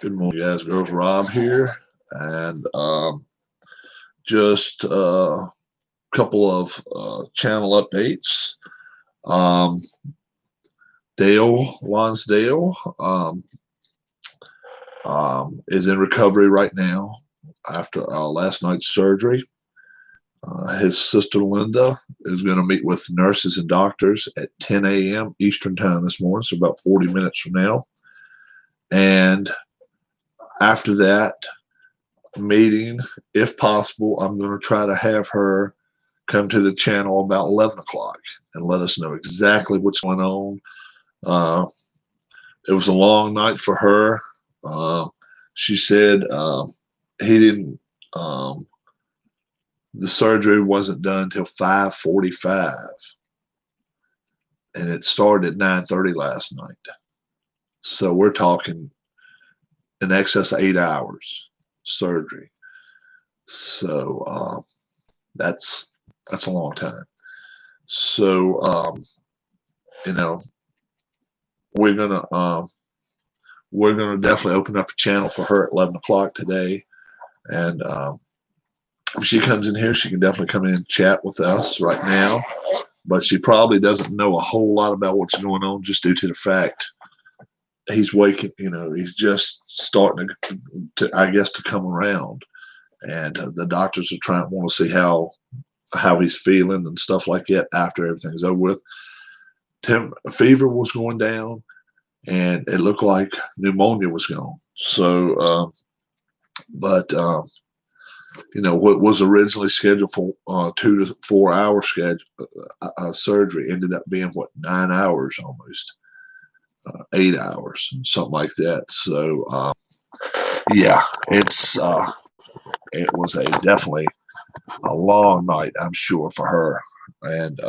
Good morning, guys. Girls, Rob here, and just a couple of channel updates. Um, Lonsdale, is in recovery right now after last night's surgery. His sister Linda is going to meet with nurses and doctors at 10 a.m. Eastern Time this morning, so about 40 minutes from now. And after that meeting, if possible, I'm going to try to have her come to the channel about 11 o'clock and let us know exactly what's going on. It was a long night for her. She said he didn't. The surgery wasn't done until 5:45, and it started at 9:30 last night. So we're talking in excess of 8 hours surgery. So that's a long time. So you know, we're gonna definitely open up a channel for her at 11 o'clock today, and if she comes in here, she can definitely come in and chat with us right now. But she probably doesn't know a whole lot about what's going on, just due to the fact he's waking. He's just starting to I guess, to come around, and the doctors are want to see how he's feeling and stuff like that after everything's over with. Fever was going down, and it looked like pneumonia was gone. So, but what was originally scheduled for 2 to 4 hour surgery ended up being 9 hours almost, 8 hours, something like that. So, yeah, it was definitely a long night, I'm sure, for her, and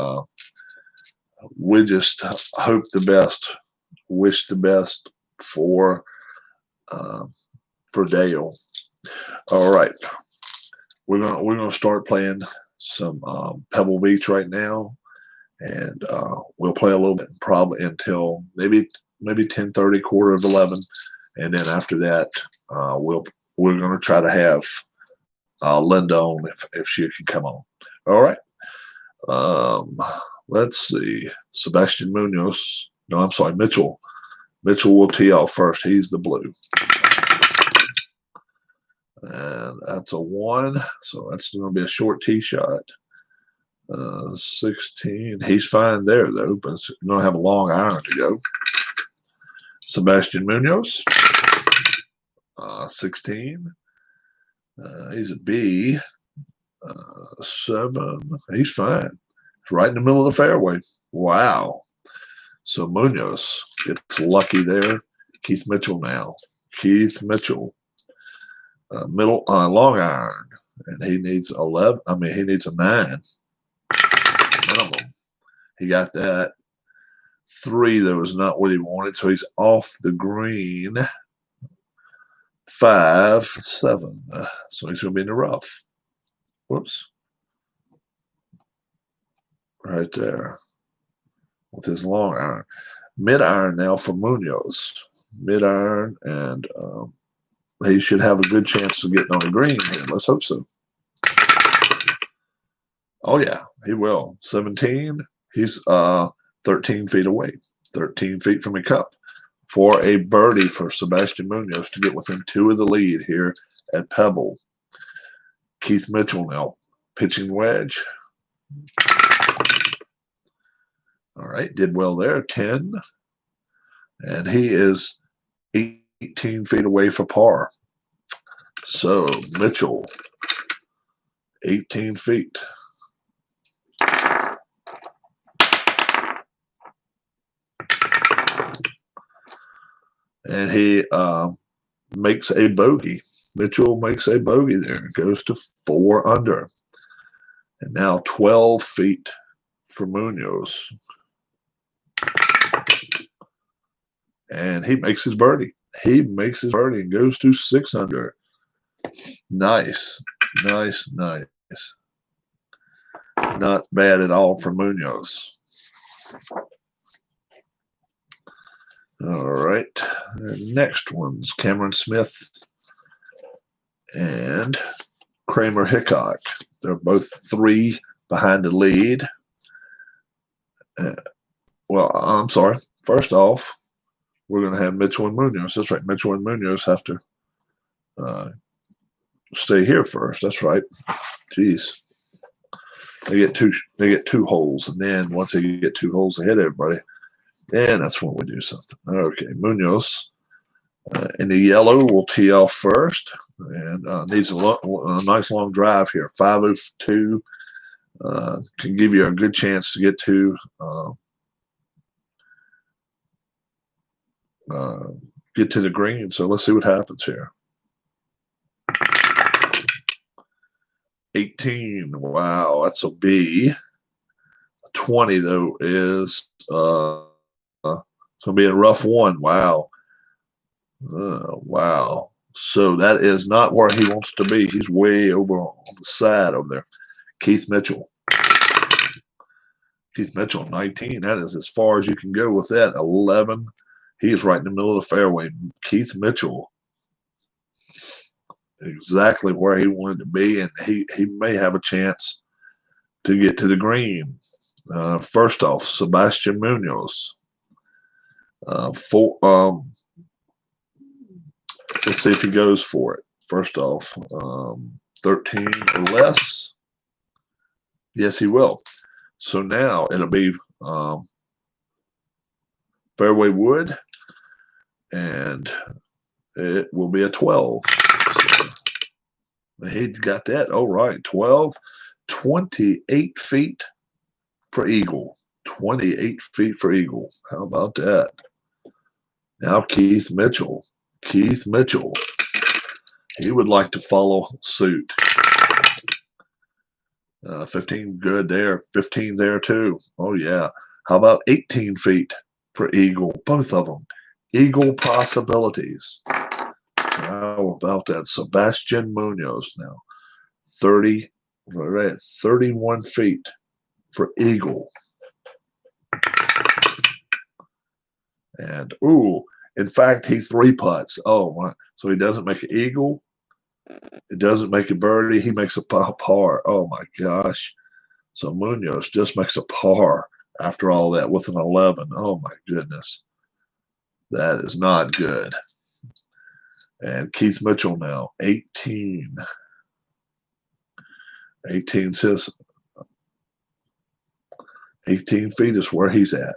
we just hope the best, wish the best for Dale. All right, we're gonna start playing some Pebble Beach right now, and we'll play a little bit, probably until maybe 10:30, quarter of 11, and then after that, we're gonna try to have Linda on if she can come on. All right. Um, let's see. Sebastian Munoz. No, I'm sorry, Mitchell. Mitchell will tee off first. He's the blue. And that's a 1. So that's going to be a short tee shot. 16. He's fine there, though, but he's going to have a long iron to go. Sebastian Munoz. 16. He's a B. 7. He's fine. It's right in the middle of the fairway. Wow. So Munoz gets lucky there. Keith Mitchell now. Keith Mitchell. Long iron. And he needs 11. He needs a 9 minimum. He got that. 3, that was not what he wanted. So he's off the green. 5, 7. So he's going to be in the rough. Whoops. Right there. With his long iron. Mid iron now for Munoz. Mid iron, and he should have a good chance of getting on the green here. Let's hope so. Oh yeah, he will. 17. He's 13 feet away. 13 feet from a cup for a birdie for Sebastian Munoz to get within 2 of the lead here at Pebble. Keith Mitchell now pitching wedge. All right, did well there. 10. And he is 18 feet away for par. So Mitchell, 18 feet. And he makes a bogey. Mitchell makes a bogey there and goes to 4 under. And now 12 feet for Munoz. And he makes his birdie. He makes his birdie and goes to 6 under. Nice, nice, nice. Not bad at all for Munoz. All right. Next one's Cameron Smith and Kramer Hickok. They're both 3 behind the lead. Well, I'm sorry. First off, we're going to have Mitchell and Munoz. That's right. Mitchell and Munoz have to stay here first. That's right. Jeez. They get two holes, and then once they get 2 holes ahead of everybody, then that's when we do something. Okay, Munoz in the yellow will tee off first, and needs a nice long drive here. 502 can give you a good chance to get to the green. So let's see what happens here. 18. Wow, that's a B. 20 though is it's gonna be a rough one. Wow. Wow. So that is not where he wants to be. He's way over on the side over there. Keith Mitchell. Keith Mitchell, 19. That is as far as you can go with that. 11. He's right in the middle of the fairway. Keith Mitchell. Exactly where he wanted to be, and he may have a chance to get to the green. First off, Sebastian Munoz. Let's see if he goes for it. First off, 13 or less. Yes, he will. So now it'll be fairway wood, and it will be a 12. So he got that. All right, 12, 28 feet for eagle. 28 feet for eagle. How about that? Now Keith Mitchell. Keith Mitchell. He would like to follow suit. 15 good there. 15 there too. Oh yeah. How about 18 feet for eagle? Both of them. Eagle possibilities. How about that? Sebastian Munoz now. 31 feet for eagle. And ooh, in fact, he 3-putts. Oh my! So he doesn't make an eagle. It doesn't make a birdie. He makes a par. Oh my gosh! So Munoz just makes a par after all that with an 11. Oh my goodness, that is not good. And Keith Mitchell now 18. 18's his. 18 feet is where he's at.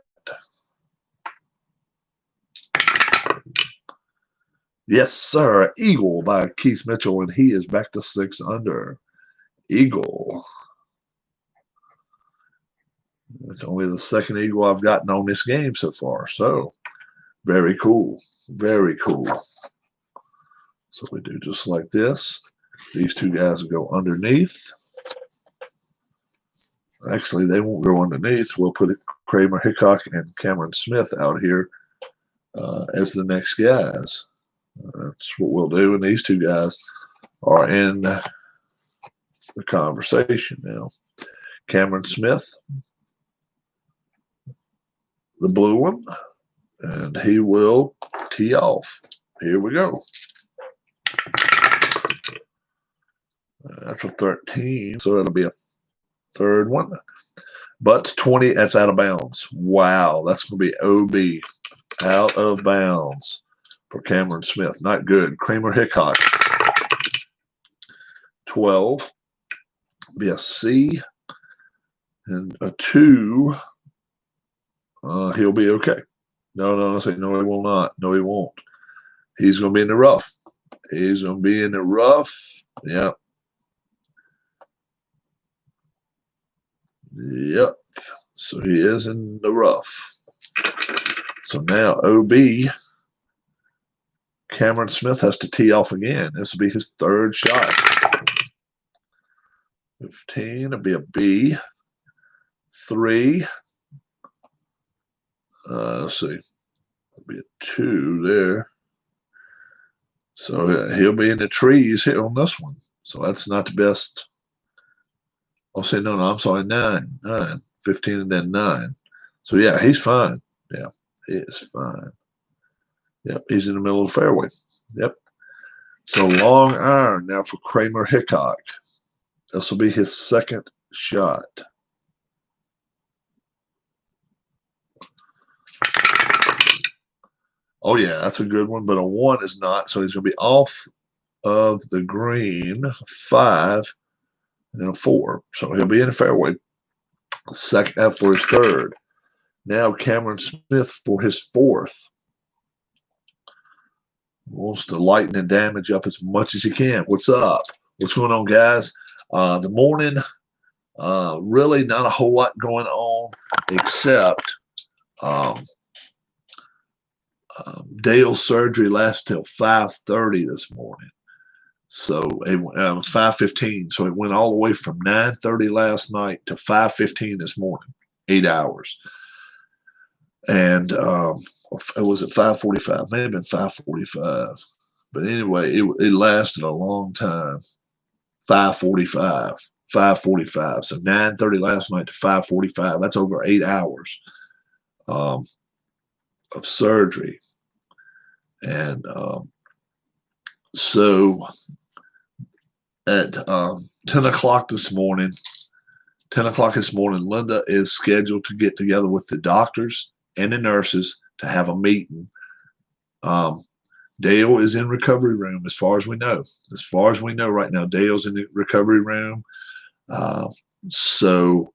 Yes, sir. Eagle by Keith Mitchell, and he is back to 6 under. Eagle. It's only the second eagle I've gotten on this game so far. So, very cool. Very cool. So we do just like this. These 2 guys will go underneath. Actually, they won't go underneath. We'll put Kramer Hickok and Cameron Smith out here as the next guys. That's what we'll do. And these 2 guys are in the conversation now. Cameron Smith, the blue one, and he will tee off. Here we go. That's a 13, so that'll be a 3rd one. But 20, that's out of bounds. Wow, that's going to be OB, out of bounds for Cameron Smith. Not good. Kramer Hickok, 12, be a C, and a 2. He'll be okay. No, he will not. No, he won't. He's going to be in the rough. He's going to be in the rough. Yep. Yep. So he is in the rough. So now OB, Cameron Smith has to tee off again. This will be his 3rd shot. 15, it'll be a B. 3. Let's see. It'll be a 2 there. So he'll be in the trees here on this one. So that's not the best. I'll say no, I'm sorry, 9. 15 and then 9. So yeah, he's fine. Yeah, he is fine. Yep, he's in the middle of the fairway. Yep. So long iron now for Kramer Hickok. This will be his second shot. Oh, yeah, that's a good one, but a 1 is not. So he's going to be off of the green, 5 and a 4. So he'll be in the fairway. Second for his third. Now Cameron Smith for his fourth. Wants to lighten the damage up as much as he can. What's up? What's going on, guys? The morning, really not a whole lot going on except Dale's surgery lasts till 5:30 this morning. So it was 5:15. So it went all the way from 9:30 last night to 5:15 this morning, 8 hours. And it was at 5:45, may have been 5:45. But anyway, it lasted a long time. 5:45. 5:45. So 9:30 last night to 5:45. That's over 8 hours of surgery. And so at 10 o'clock this morning, Linda is scheduled to get together with the doctors and the nurses to have a meeting. Dale is in recovery room as far as we know. As far as we know right now, Dale's in the recovery room. So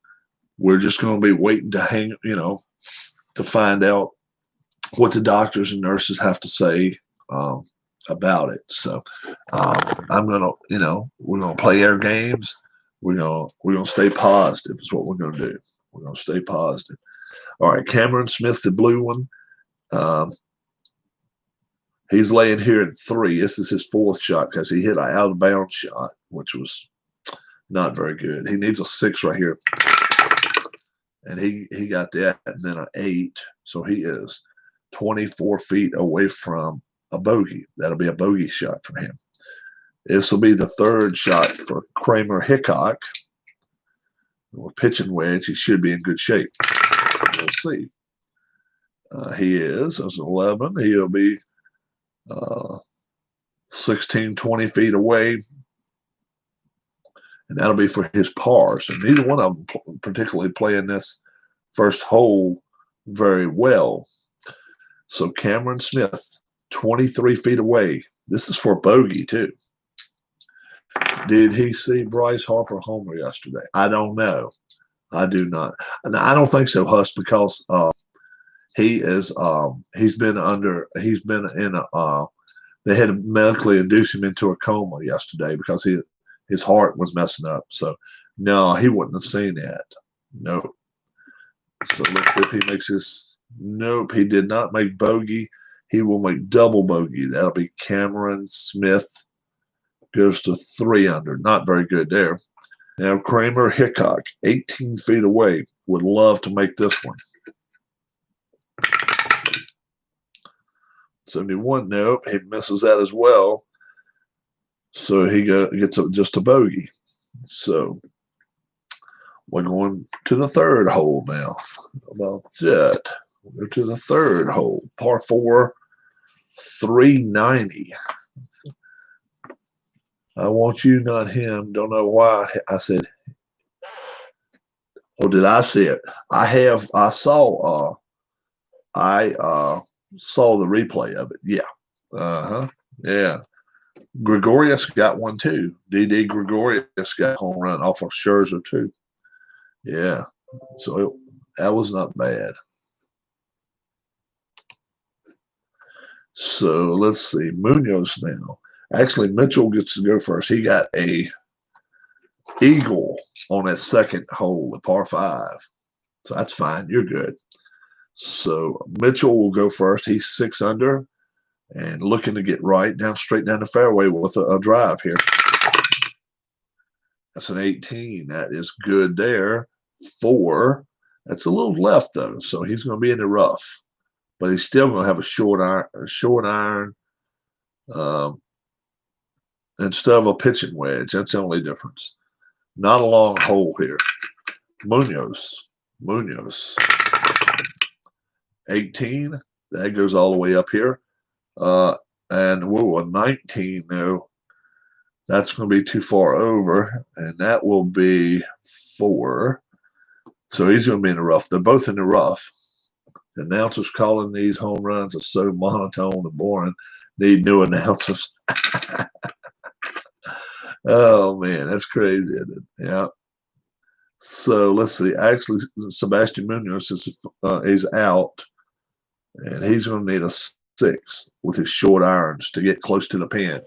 we're just going to be waiting to to find out what the doctors and nurses have to say about it. So I'm gonna, we're gonna play our games. We're gonna stay positive is what we're gonna do. We're gonna stay positive. All right, Cameron Smith, the blue one. He's laying here at 3. This is his fourth shot because he hit an out of bounds shot, which was not very good. He needs a 6 right here, and he got that, and then an 8. So he is 24 feet away from a bogey. That'll be a bogey shot for him. This will be the third shot for Kramer Hickok. With pitching wedge, he should be in good shape. We'll see. He is. That's 11. He'll be 16, 20 feet away. And that'll be for his par. So neither one of them particularly playing this first hole very well. So Cameron Smith, 23 feet away. This is for bogey, too. Did he see Bryce Harper homer yesterday? I don't know. I do not. And I don't think so, Huss, because he's been in a they had to medically induce him into a coma yesterday because his heart was messing up. So no, he wouldn't have seen that. Nope. So let's see if he makes his. Nope, he did not make bogey. He will make double bogey. That'll be Cameron Smith. Goes to 3 under. Not very good there. Now Kramer Hickok, 18 feet away, would love to make this one. 71, nope, he misses that as well. So he gets just a bogey. So we're going to the third hole now. How about that? We'll go to the third hole, par 4, 390. I want you, not him. Don't know why I said. Oh, did I see it? I saw the replay of it. Yeah. Yeah. Gregorius got one too. D.D. Gregorius got a home run off of Scherzer too. Yeah. So that was not bad. So let's see. Munoz now. Actually, Mitchell gets to go first. He got a eagle on that second hole, the par 5. So that's fine. You're good. So Mitchell will go first. He's 6 under and looking to get straight down the fairway with a drive here. That's an 18. That is good there. 4. That's a little left though, so he's going to be in the rough, but he's still going to have a short iron. Instead of a pitching wedge. That's the only difference. Not a long hole here. Munoz. 18. That goes all the way up here. And whoa, a 19 though. That's going to be too far over, and that will be 4. So he's going to be in the rough. They're both in the rough. The announcers calling these home runs are so monotone and boring. Need new announcers. Oh man, that's crazy, isn't it? Yeah. So let's see. Actually, Sebastian Munoz is out, and he's going to need a 6 with his short irons to get close to the pin.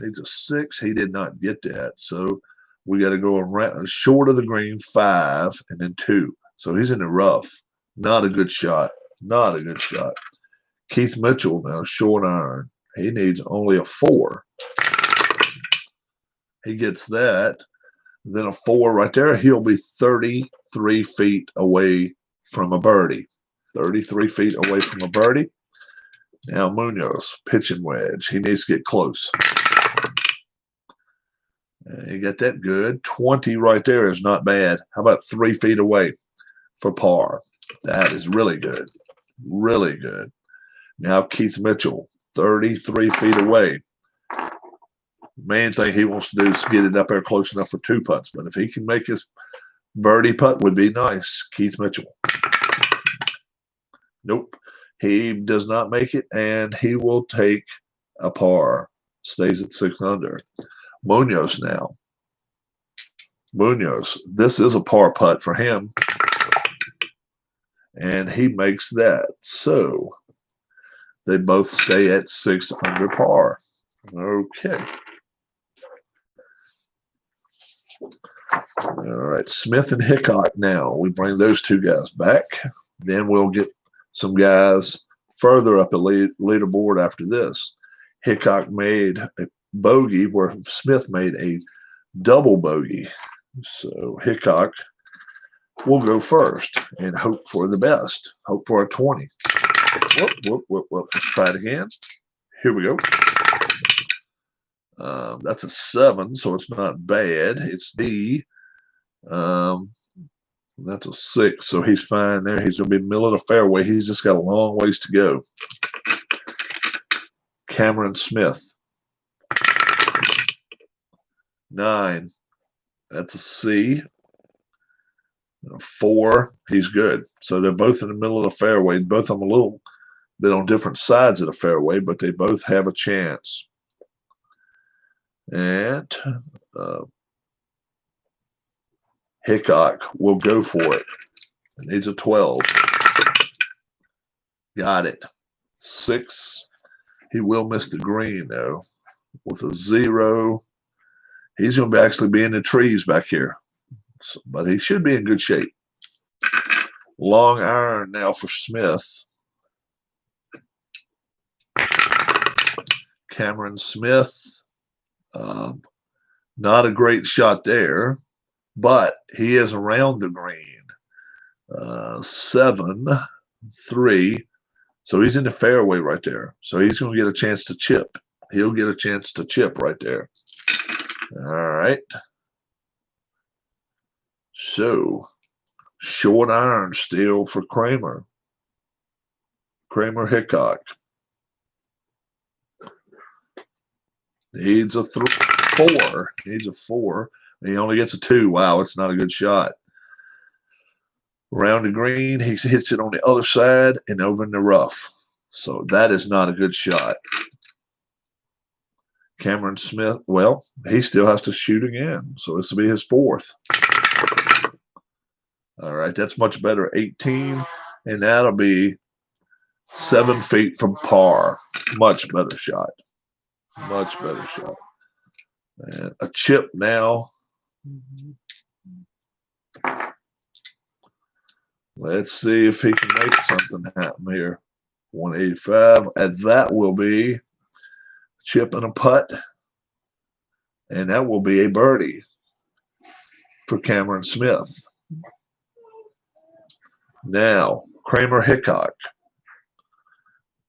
Needs a 6. He did not get that, so we got to go around short of the green 5 and then 2. So he's in the rough. Not a good shot. Not a good shot. Keith Mitchell now short iron. He needs only a 4. He gets that. Then a 4 right there. He'll be 33 feet away from a birdie. 33 feet away from a birdie. Now Munoz, pitching wedge. He needs to get close. You got that good. 20 right there is not bad. How about 3 feet away for par? That is really good. Really good. Now Keith Mitchell, 33 feet away. Main thing he wants to do is get it up there close enough for 2 putts. But if he can make his birdie putt, would be nice. Keith Mitchell. Nope. He does not make it, and he will take a par. Stays at 6 under. Munoz now. Munoz. This is a par putt for him. And he makes that. So they both stay at 6 under par. Okay. All right. Smith and Hickok now. We bring those 2 guys back. Then we'll get some guys further up the leaderboard after this. Hickok made a bogey where Smith made a double bogey. So Hickok will go first and hope for the best. Hope for a 20. Whoop, whoop, whoop, whoop. Let's try it again. Here we go. That's a 7, so it's not bad. It's D. That's a 6, so he's fine there. He's going to be middle of the fairway. He's just got a long ways to go. Cameron Smith. 9. That's a C. 4. He's good. So they're both in the middle of the fairway. Both of them a little bit on different sides of the fairway, but they both have a chance. And Hickok will go for it. It needs a 12. Got it. 6. He will miss the green, though, with a 0. He's going to actually be in the trees back here, so, but he should be in good shape. Long iron now for Smith. Cameron Smith. Not a great shot there, but he is around the green. 7, 3. So he's in the fairway right there. So he's going to get a chance to chip. He'll get a chance to chip right there. All right. So short iron still for Kramer. Kramer Hickok. Needs a 4. Needs a 4. He only gets a 2. Wow, it's not a good shot. Around the green, he hits it on the other side and over in the rough. So that is not a good shot. Cameron Smith, well, he still has to shoot again. So this will be his 4th. All right, that's much better. 18, and that'll be 7 feet from par. Much better shot. Much better shot. And a chip now. Let's see if he can make something happen here. 185, and that will be a chip and a putt. And that will be a birdie for Cameron Smith. Now, Kramer Hickok.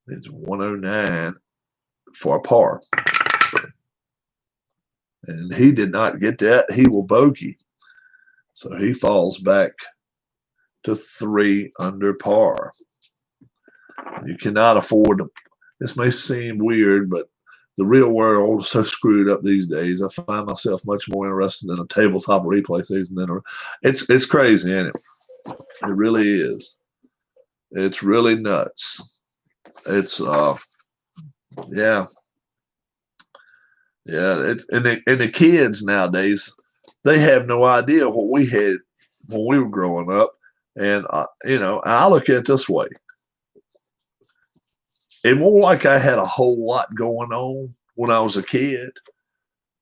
It's 109 for a par. And he did not get that. He will bogey. So he falls back to 3 under par. You cannot afford This may seem weird, but the real world is so screwed up these days. I find myself much more interested in a tabletop replay season than it's crazy, ain't it? It really is. It's really nuts. It's yeah. Yeah, and the kids nowadays, they have no idea what we had when we were growing up. And I look at it this way: it wasn't like I had a whole lot going on when I was a kid.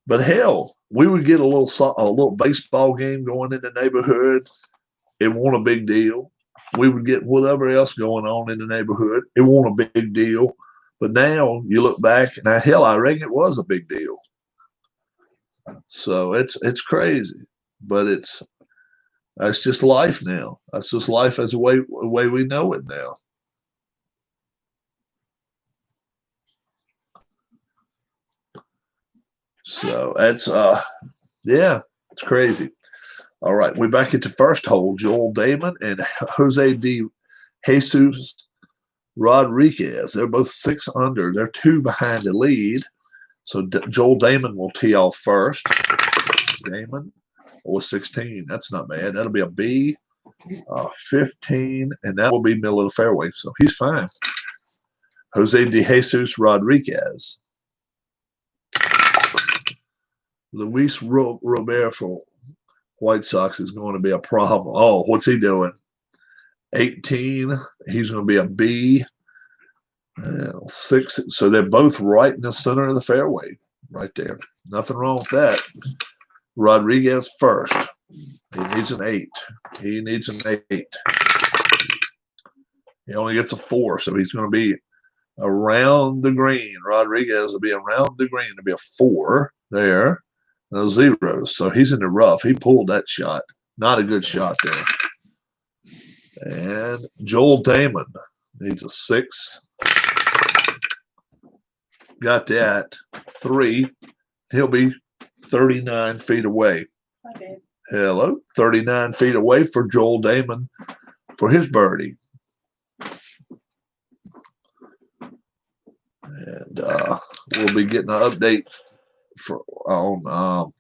But hell, we would get a little baseball game going in the neighborhood. It wasn't a big deal. We would get whatever else going on in the neighborhood. It wasn't a big deal. But now you look back, and hell, I reckon it was a big deal. So it's crazy, but that's just life now. That's just life as the way we know it now. So that's yeah, it's crazy. All right, we're back at the first hole. Joel Damon and Jose de Jesus Rodriguez. They're both 6 under. They're 2 behind the lead. So Joel Damon will tee off first. Damon with 16. That's not bad. That'll be a B. 15, and that will be middle of the fairway. So he's fine. Jose de Jesus Rodriguez. Luis Robert for White Sox is going to be a problem. Oh, what's he doing? 18. He's going to be a B. 6. So they're both right in the center of the fairway, right there. Nothing wrong with that. Rodriguez first. He needs an 8. He needs an 8. He only gets a 4, so he's going to be around the green. Rodriguez will be around the green. It'll be a 4 there. No zeros. So he's in the rough. He pulled that shot. Not a good shot there. And Joel Damon needs a 6. Got that. 3. He'll be 39 feet away. Okay. Hello. 39 feet away for Joel Damon for his birdie. And we'll be getting an update on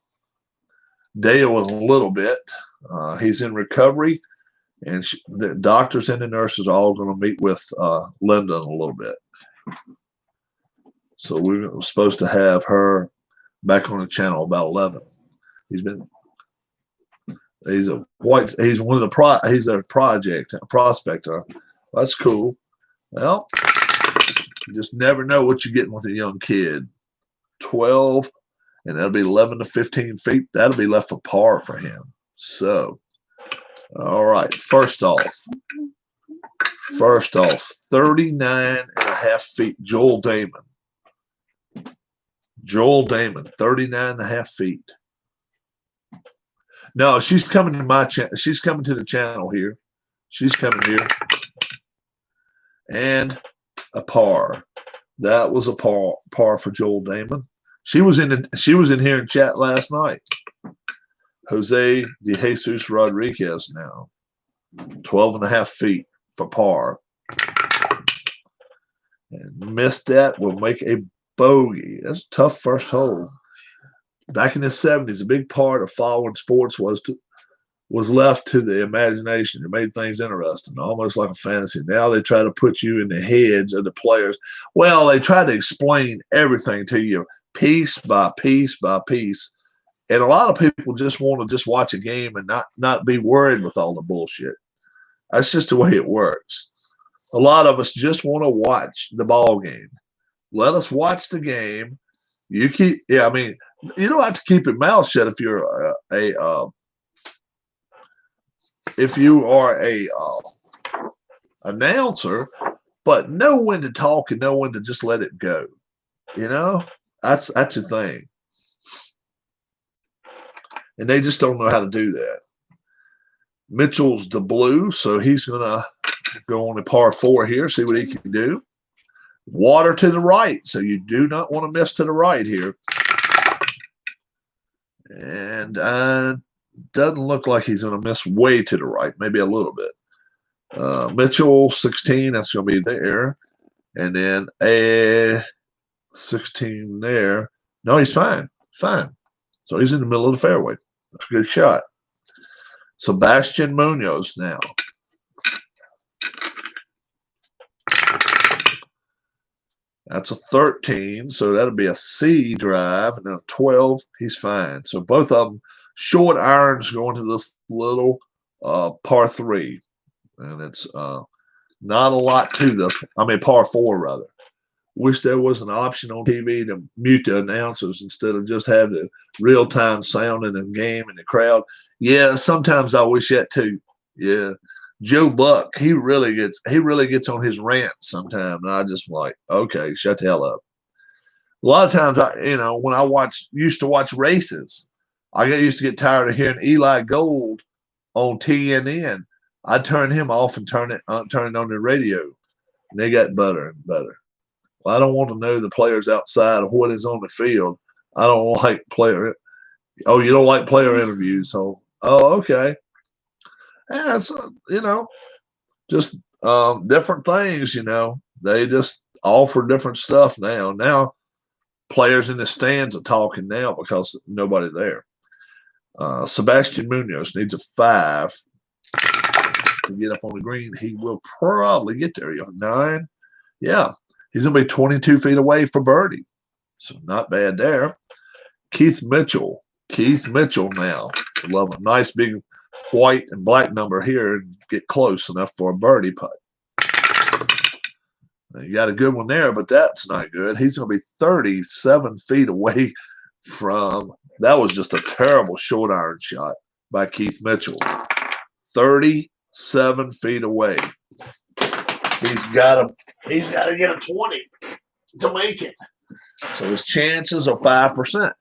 Dale in a little bit. He's in recovery, and the doctors and the nurses are all going to meet with Linda in a little bit. So we're supposed to have her back on the channel about 11. He's one of the he's their prospect. That's cool. Well, you just never know what you're getting with a young kid. 12, and that'll be 11 to 15 feet. That'll be left for par for him. So, all right. First off, 39 and a half feet. Joel Damon. 39 and a half feet. No, she's coming to my channel. She's coming to the channel here. She's coming here. And a par. That was a par for Joel Damon. She was in here in chat last night. Jose de Jesus Rodriguez now. 12 and a half feet for par. And missed that will make a bogey. That's a tough first hole. Back in the 70s, a big part of following sports was left to the imagination. It made things interesting, almost like a fantasy. Now they try to put you in the heads of the players. Well, they try to explain everything to you piece by piece by piece. And a lot of people just want to just watch a game and not be worried with all the bullshit. That's just the way it works. A lot of us just want to watch the ball game. Let us watch the game. You don't have to keep your mouth shut if you're if you are a announcer, but know when to talk and know when to just let it go. That's the thing. And they just don't know how to do that. Mitchell's the blue, so he's gonna go on a par 4 here, see what he can do. Water to the right, so you do not want to miss to the right here. And doesn't look like he's going to miss way to the right, maybe a little bit. Mitchell, 16, that's going to be there. And then a 16 there. No, he's fine. Fine. So he's in the middle of the fairway. That's a good shot. Sebastian Munoz now. That's a 13, so that'll be a C drive, and then a 12, he's fine. So both of them short irons going to this little par 3. And it's not a lot to this. I mean, par 4, rather. Wish there was an option on TV to mute the announcers instead of just have the real-time sound in the game and the crowd. Yeah, sometimes I wish that too. Yeah. Joe Buck, he really gets on his rant sometimes, and I just like, okay, shut the hell up. A lot of times, when I used to watch races, I used to get tired of hearing Eli Gold on TNN. I'd turn him off and turn it on the radio, and they got better and better. Well, I don't want to know the players outside of what is on the field. I don't like player. Oh, you don't like player interviews? So, okay. Yeah, so, just different things, They just offer different stuff now. Now, players in the stands are talking now because nobody there. Sebastian Munoz needs a 5 to get up on the green. He will probably get there. 9. Yeah, he's going to be 22 feet away for birdie. So not bad there. Keith Mitchell now. Love a nice big white and black number here and get close enough for a birdie putt. Now, you got a good one there, but that's not good. He's going to be 37 feet away from. That was just a terrible short iron shot by Keith Mitchell. 37 feet away. He's got to get a 20 to make it. So his chances are 5%.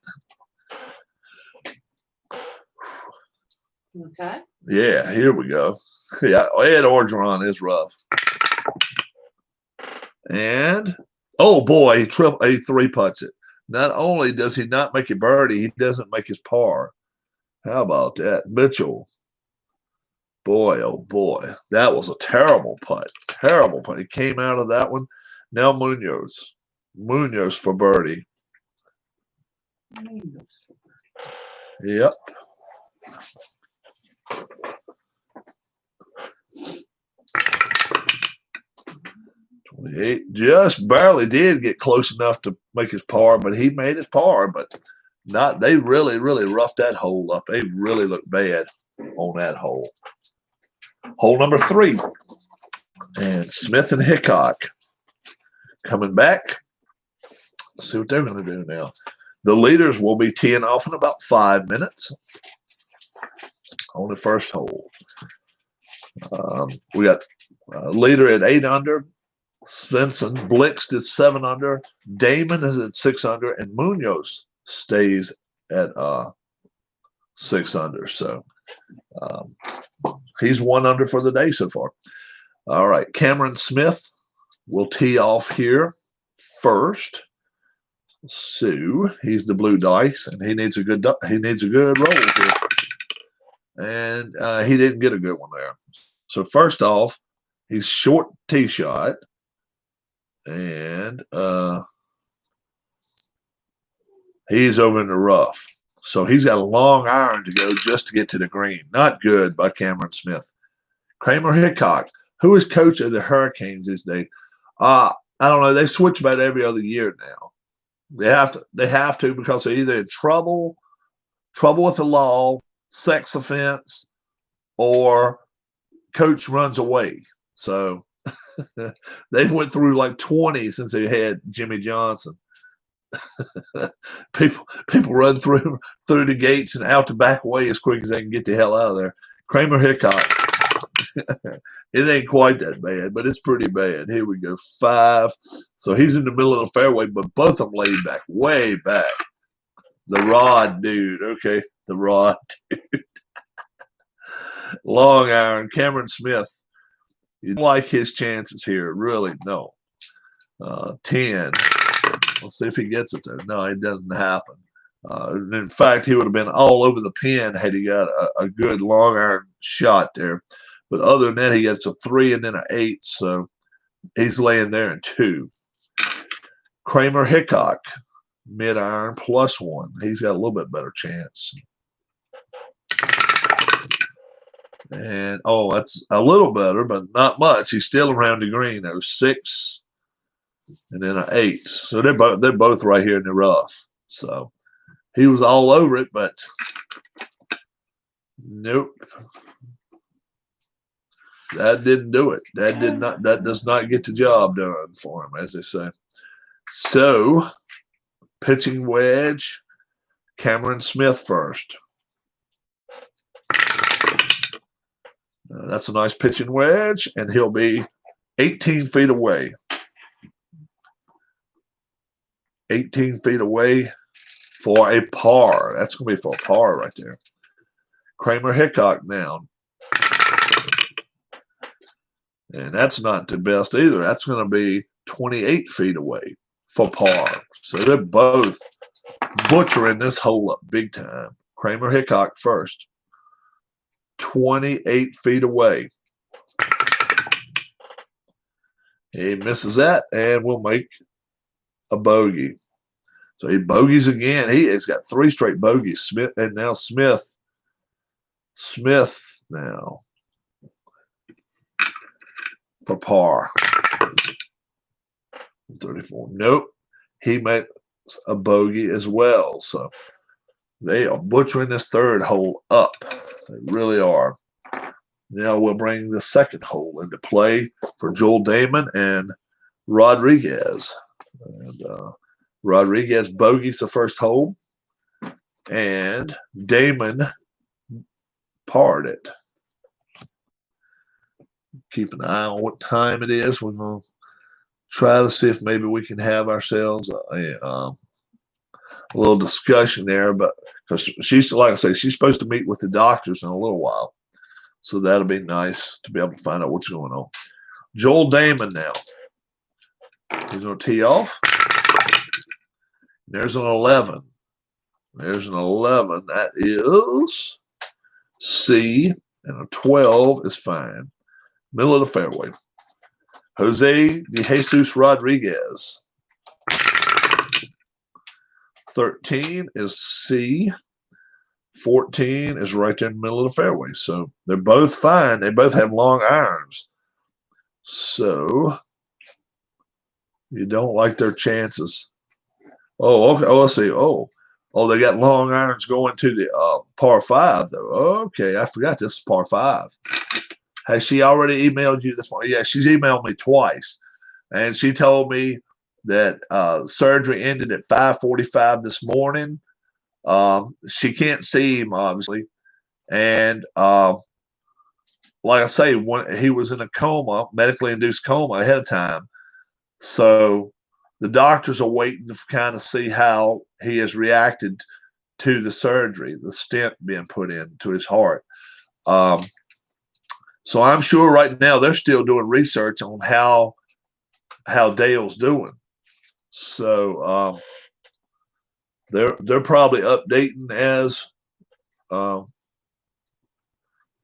Okay. Yeah, here we go. Yeah, Ed Orgeron is rough. And, oh boy, he 3-putts it. Not only does he not make a birdie, he doesn't make his par. How about that? Mitchell. Boy, oh boy. That was a terrible putt. Terrible putt. He came out of that one. Now Munoz. Munoz for birdie. Yep. 28. Just barely did get close enough to make his par, but he made his par. But not. They really, really roughed that hole up. They really looked bad on that hole. Hole number 3. And Smith and Hickok coming back. Let's see what they're going to do now. The leaders will be teeing off in about 5 minutes on the first hole. We got leader at 8 under. Svensson. Blixt is 7 under. Damon is at 6 under. And Munoz stays at 6 under. So he's 1 under for the day so far. All right. Cameron Smith will tee off here first. So he's the blue dice, and he needs a good roll here. And he didn't get a good one there. So first off, he's short tee shot, and he's over in the rough. So he's got a long iron to go just to get to the green. Not good by Cameron Smith. Kramer Hickok, who is coach of the Hurricanes these days? I don't know. They switch about every other year now. They have to because they're either in trouble with the law, sex offense, or coach runs away. So they went through like 20 since they had Jimmy Johnson. people run through the gates and out the back way as quick as they can get the hell out of there. Kramer Hickok. It ain't quite that bad, but it's pretty bad. Here we go. 5. So he's in the middle of the fairway, but both of them laid back, way back. The rod dude. Okay. The rod dude. Long iron. Cameron Smith. You don't like his chances here. Really, no. 10. Let's see if he gets it there. No, it doesn't happen. In fact, he would have been all over the pin had he got a good long iron shot there. But other than that, he gets a 3 and then an 8. So He's laying there in 2. Kramer Hickok, mid-iron, +1. He's got a little bit better chance. And, oh, that's a little better, but not much. He's still around the green. There's 6 and then an 8. So they're both right here in the rough. So he was all over it, but nope. That didn't do it. That does not get the job done for him, as they say. So, pitching wedge, Cameron Smith first. That's a nice pitching wedge, and he'll be 18 feet away. 18 feet away for a par. That's going to be for a par right there. Kramer Hickok now. And that's not the best either. That's going to be 28 feet away for par. So they're both butchering this hole up big time. Kramer Hickok first. 28 feet away. He misses that and will make a bogey. So he bogeys again. He has got 3 straight bogeys. Smith and now Smith. Smith now for par. 34. Nope. He made a bogey as well. So they are butchering this 3rd hole up. They really are. Now we'll bring the 2nd hole into play for Joel Damon and Rodriguez. And Rodriguez bogeys the 1st hole, and Damon parred it. Keep an eye on what time it is. We're going to try to see if maybe we can have ourselves a little discussion there, but because she's, like I say, she's supposed to meet with the doctors in a little while. So that'll be nice to be able to find out what's going on. Joel Damon now. He's going to tee off. There's an 11. There's an 11. That is C, and a 12 is fine. Middle of the fairway. Jose De Jesus Rodriguez. 13 is C. 14 is right there in the middle of the fairway. So they're both fine. They both have long irons. So you don't like their chances. Oh, okay. Oh, let's see. Oh, they got long irons going to the par 5, though. Okay, I forgot this is par 5. Has she already emailed you this morning? Yeah, she's emailed me twice. And she told me that surgery ended at 5:45 this morning. She can't see him, obviously. And like I say, when he was in a coma, medically induced coma ahead of time. So the doctors are waiting to kind of see how he has reacted to the surgery, the stent being put into his heart. So I'm sure right now they're still doing research on how Dale's doing. So they're probably updating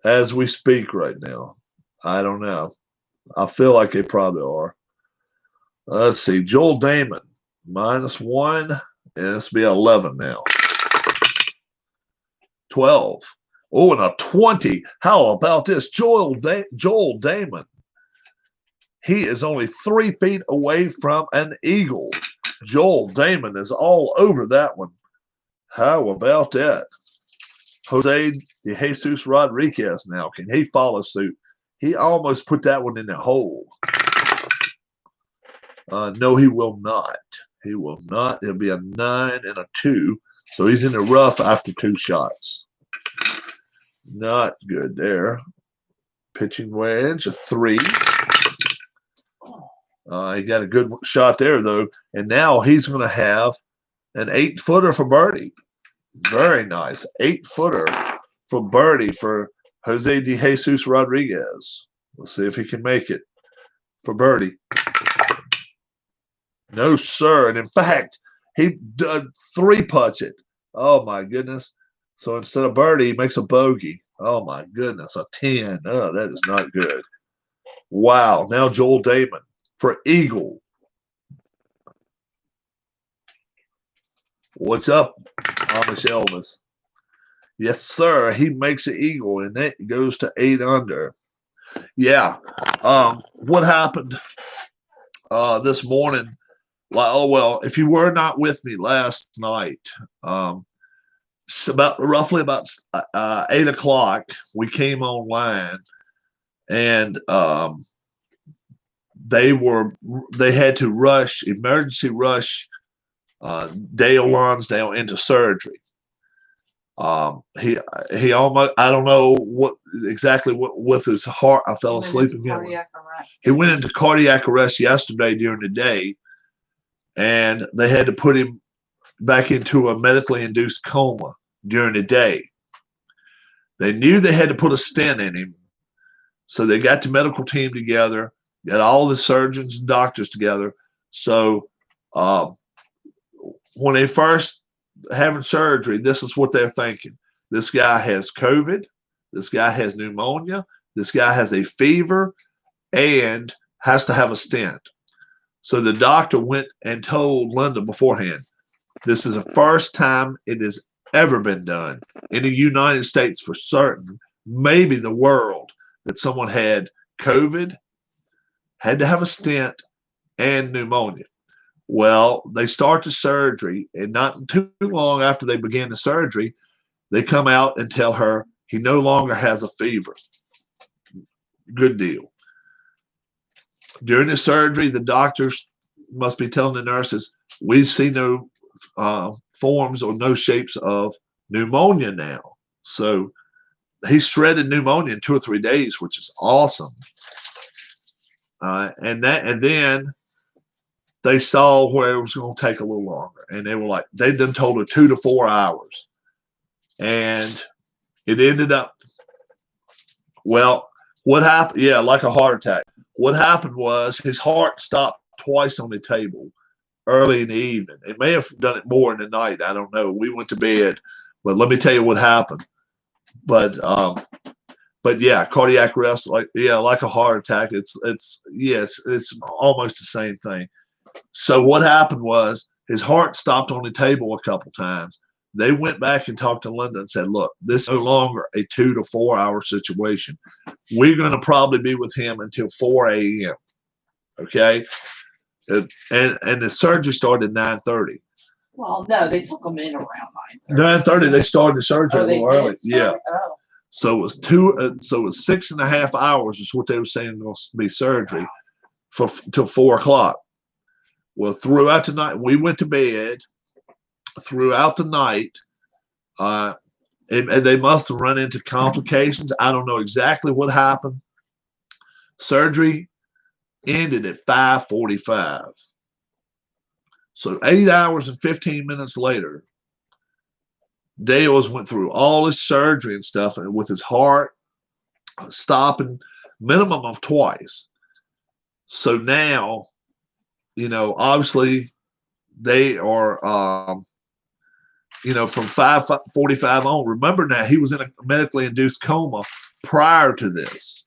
as we speak right now. I don't know. I feel like they probably are. Let's see. Joel Damon, -1, and it's be 11 now. 12. Oh, and a 20. How about this? Joel Damon. He is only 3 feet away from an eagle. Joel Damon is all over that one. How about that? Jose De Jesus Rodriguez now. Can he follow suit? He almost put that one in the hole. No, he will not. He will not. It'll be a 9 and a 2. So he's in the rough after 2 shots. Not good there. Pitching wedge, a 3. He got a good shot there, though. And now he's going to have an 8-footer for birdie. Very nice. 8-footer for birdie for Jose De Jesus Rodriguez. Let's see if he can make it for birdie. No, sir. And in fact, he 3-putts it. Oh, my goodness. So instead of birdie, he makes a bogey. Oh, my goodness. A 10. Oh, that is not good. Wow. Now Joel Damon. for Eagle. What's up, Amish Elvis? Yes, sir. He makes an eagle, and it goes to 8 under. Yeah. What happened this morning? Like, oh well, if you were not with me last night, roughly about 8 o'clock, we came online, and they had to emergency rush Dale Lonsdale into surgery. He almost, I don't know what exactly with his heart. I fell asleep again. He went into cardiac arrest yesterday during the day, and they had to put him back into a medically induced coma during the day. They knew they had to put a stent in him, so they got the medical team together, got all the surgeons and doctors together. So when they first having surgery, this is what they're thinking. This guy has COVID. This guy has pneumonia. This guy has a fever and has to have a stent. So the doctor went and told Linda beforehand, this is the first time it has ever been done in the United States for certain, maybe the world, that someone had COVID, had to have a stent, and pneumonia. Well, they start the surgery, and not too long after they begin the surgery, they come out and tell her he no longer has a fever. Good deal. During the surgery, the doctors must be telling the nurses, we see no forms or no shapes of pneumonia now. So he shredded pneumonia in 2 or 3 days, which is awesome. And then they saw where it was going to take a little longer, and they were like, they done told her 2 to 4 hours, and it ended up, well, what happened? Yeah, like a heart attack. What happened was his heart stopped twice on the table early in the evening. It may have done it more in the night. I don't know. We went to bed, but let me tell you what happened. But yeah, cardiac arrest, like a heart attack. It's almost the same thing. So what happened was his heart stopped on the table a couple times. They went back and talked to Linda and said, look, this is no longer a 2 to 4 hour situation. We're going to probably be with him until 4 a.m. Okay. And the surgery started at 9:30. Well, no, they took him in around 9:30. They started the surgery a little early. Yeah. Oh. So it was 6.5 hours is what they were saying was to be surgery till 4 o'clock. Well, throughout the night, we went to bed. Throughout the night, and they must have run into complications. I don't know exactly what happened. Surgery ended at 5:45. So 8 hours and 15 minutes later, Dale's went through all his surgery and stuff, and with his heart stopping minimum of twice. So now, obviously they are, from 5:45 on. Remember now, he was in a medically induced coma prior to this.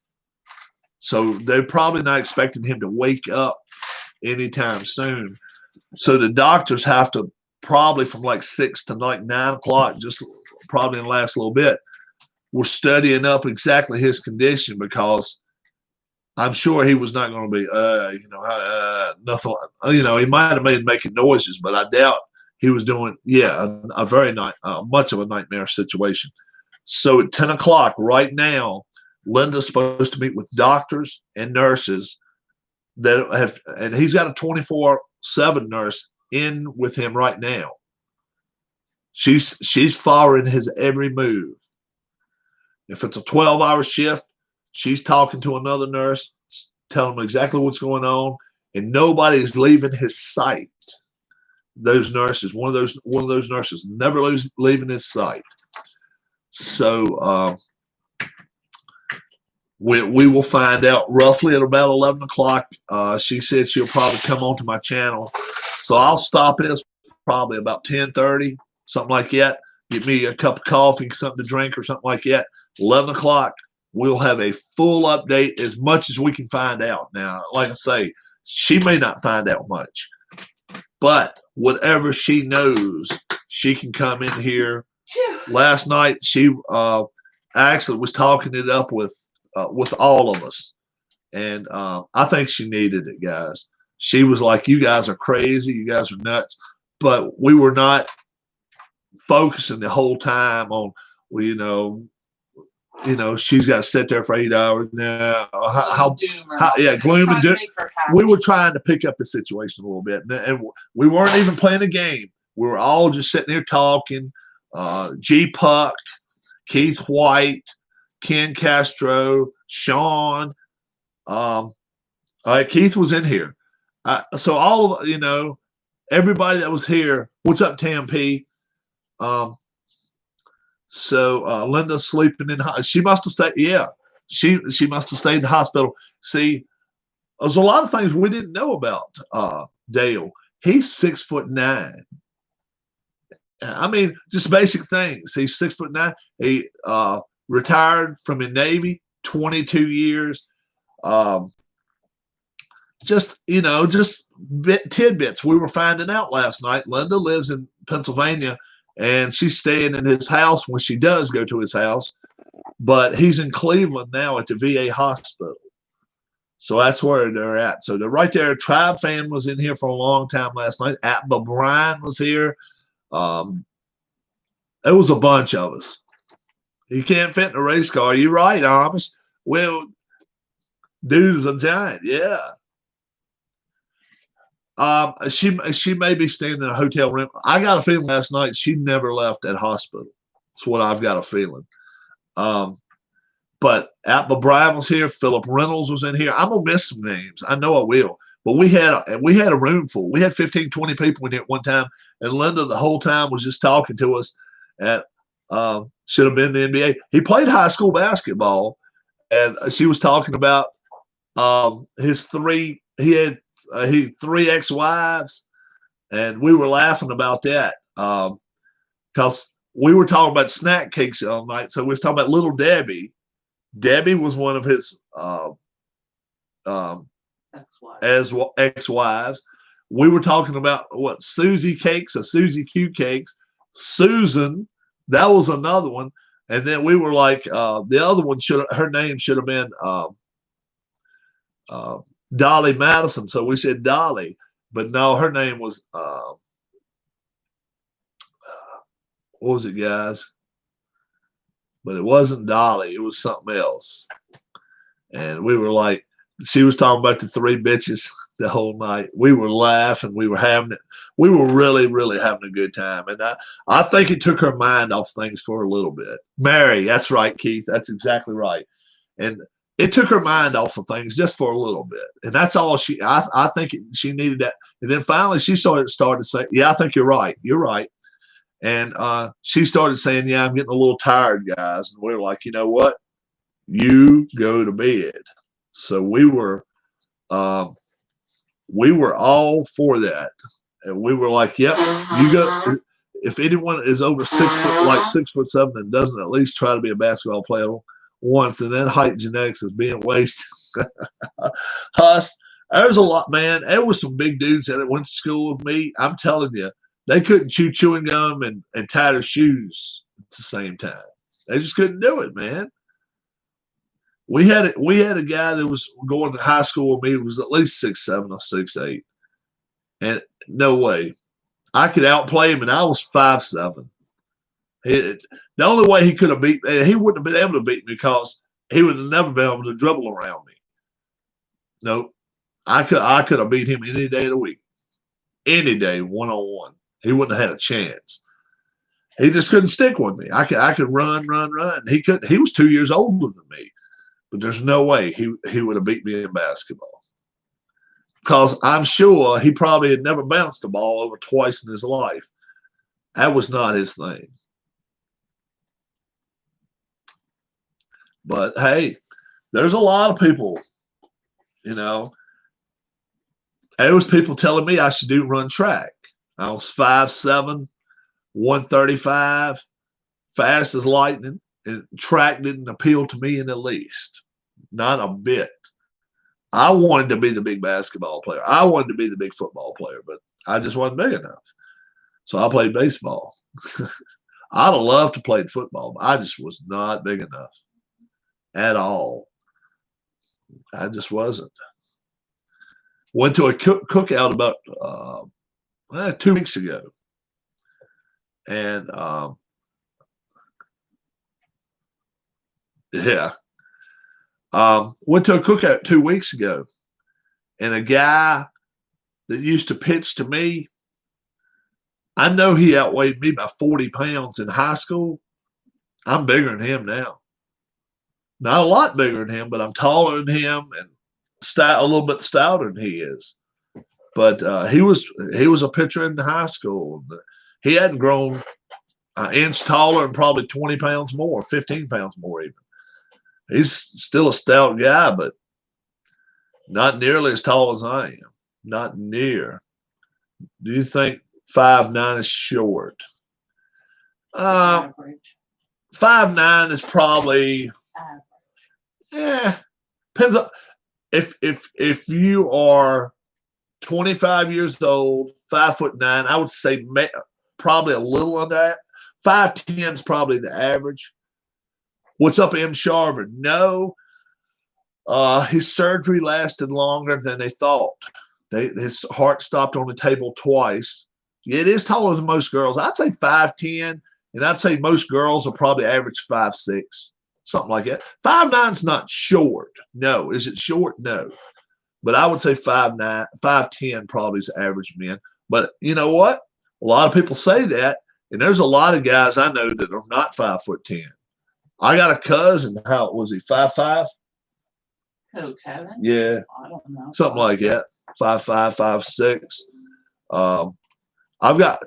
So they're probably not expecting him to wake up anytime soon. So the doctors have to probably from like 6 to like 9 o'clock, just probably in the last little bit, we're studying up exactly his condition, because I'm sure he was not going to be, nothing. He might have been making noises, but I doubt he was doing, a very much of a nightmare situation. So at 10 o'clock right now, Linda's supposed to meet with doctors and nurses and he's got a 24/7 nurse in with him right now. She's following his every move. If it's a 12-hour shift, she's talking to another nurse, telling him exactly what's going on, and nobody's leaving his sight. Those nurses, one of those nurses never leaving his sight. So we will find out roughly at about 11 o'clock. She said she'll probably come onto my channel, so I'll stop this probably about 10:30, something like that. Get me a cup of coffee, something to drink, or something like that. 11 o'clock, we'll have a full update as much as we can find out. Now, like I say, She may not find out much, but whatever she knows, she can come in here. Last night, she actually was talking it up with all of us, and I think she needed it, guys. She was like, "You guys are crazy. You guys are nuts," but we were not focusing the whole time on, well, she's got to sit there for 8 hours now. Yeah, gloom and doom. We were trying to pick up the situation a little bit, and we weren't even playing a game. We were all just sitting there talking. G. Puck, Keith White, Ken Castro, Sean. All right, Keith was in here. So all of everybody that was here. What's up, Tam P? So Linda's sleeping in. She must have stayed. Yeah, she must have stayed in the hospital. See, there's a lot of things we didn't know about Dale. He's 6'9". I mean, just basic things. He's 6'9". He retired from the Navy, 22 years. Just tidbits we were finding out last night. Linda lives in Pennsylvania, and she's staying in his house when she does go to his house. But he's in Cleveland now at the VA hospital. So that's where they're at. So they're right there. Tribe Fan was in here for a long time last night. Atba Bryan was here. It was a bunch of us. You can't fit in a race car. You're right, Amish. Well, dude's a giant. Yeah. She may be staying in a hotel room. I got a feeling last night she never left that hospital. That's what I've got a feeling. But Atba Bryan was here. Philip Reynolds was in here. I'm gonna miss some names. I know I will. But we had a room full. We had 15, 20 people in here at one time, and Linda the whole time was just talking to us. At should have been the NBA. He played high school basketball, and she was talking about his three. He had three ex-wives, and we were laughing about that because we were talking about snack cakes all night. So we were talking about Little Debbie. Debbie was one of his ex-wives. We were talking about what Susie cakes or Susie Q cakes. Susan, that was another one. And then we were like, the other one her name should have been Dolly Madison. So we said Dolly, but no, her name was what was it, guys? But it wasn't Dolly. It was something else. And we were like, she was talking about the three bitches the whole night. We were laughing. We were having it. We were really, really having a good time. And I think it took her mind off things for a little bit. Mary, that's right, Keith. That's exactly right. And it took her mind off of things just for a little bit. And that's all I think she needed that. And then finally she started saying, yeah, I think you're right. You're right. And she started saying, yeah, I'm getting a little tired, guys. And we were like, you know what? You go to bed. So we were all for that. And we were like, yep, you go. If anyone is over 6 foot, like 6'7", and doesn't at least try to be a basketball player once, and then height genetics is being wasted. Huss, there's a lot, man. There were some big dudes that went to school with me. I'm telling you, they couldn't chew chewing gum and tie their shoes at the same time. They just couldn't do it, man. We had a guy that was going to high school with me who was at least 6'7" or 6'8", and no way I could outplay him, and I was 5'7". The only way he could have beat me, he wouldn't have been able to beat me because he would have never been able to dribble around me. Nope, I could have beat him any day of the week, any day, 1-on-1. He wouldn't have had a chance. He just couldn't stick with me. I could run. He could. He was 2 years older than me, but there's no way he would have beat me in basketball. Because I'm sure he probably had never bounced a ball over twice in his life. That was not his thing. But hey, there's a lot of people, there was people telling me I should run track. I was 5'7", 135, fast as lightning, and track didn't appeal to me in the least. Not a bit. I wanted to be the big basketball player. I wanted to be the big football player, but I just wasn't big enough. So I played baseball. I'd have loved to play football, but I just was not big enough at all. I just wasn't. Went to a cookout about 2 weeks ago, and yeah, went to a cookout 2 weeks ago, and a guy that used to pitch to me, I know he outweighed me by 40 pounds in high school. I'm bigger than him now. Not a lot bigger than him, but I'm taller than him and a little bit stouter than he is. But he was a pitcher in high school. He hadn't grown an inch taller and probably 20 pounds more, 15 pounds more even. He's still a stout guy, but not nearly as tall as I am. Not near. Do you think 5'9" is short? Average. 5'9" is probably depends on if you are 25 years old, 5'9", I would say probably a little under that. 5'10" is probably the average. What's up, M. Sharver? No, his surgery lasted longer than they thought. His heart stopped on the table twice. It is taller than most girls. I'd say 5'10", and I'd say most girls are probably average 5'6", something like that. 5'9" is not short. No. Is it short? No. But I would say 5'9", 5'10" probably is average men. But you know what? A lot of people say that, and there's a lot of guys I know that are not 5'10". I got a cousin. How was he? 5'5"? Who, Kevin? Yeah. I don't know. Something like that. 5'5", 5'6". I've got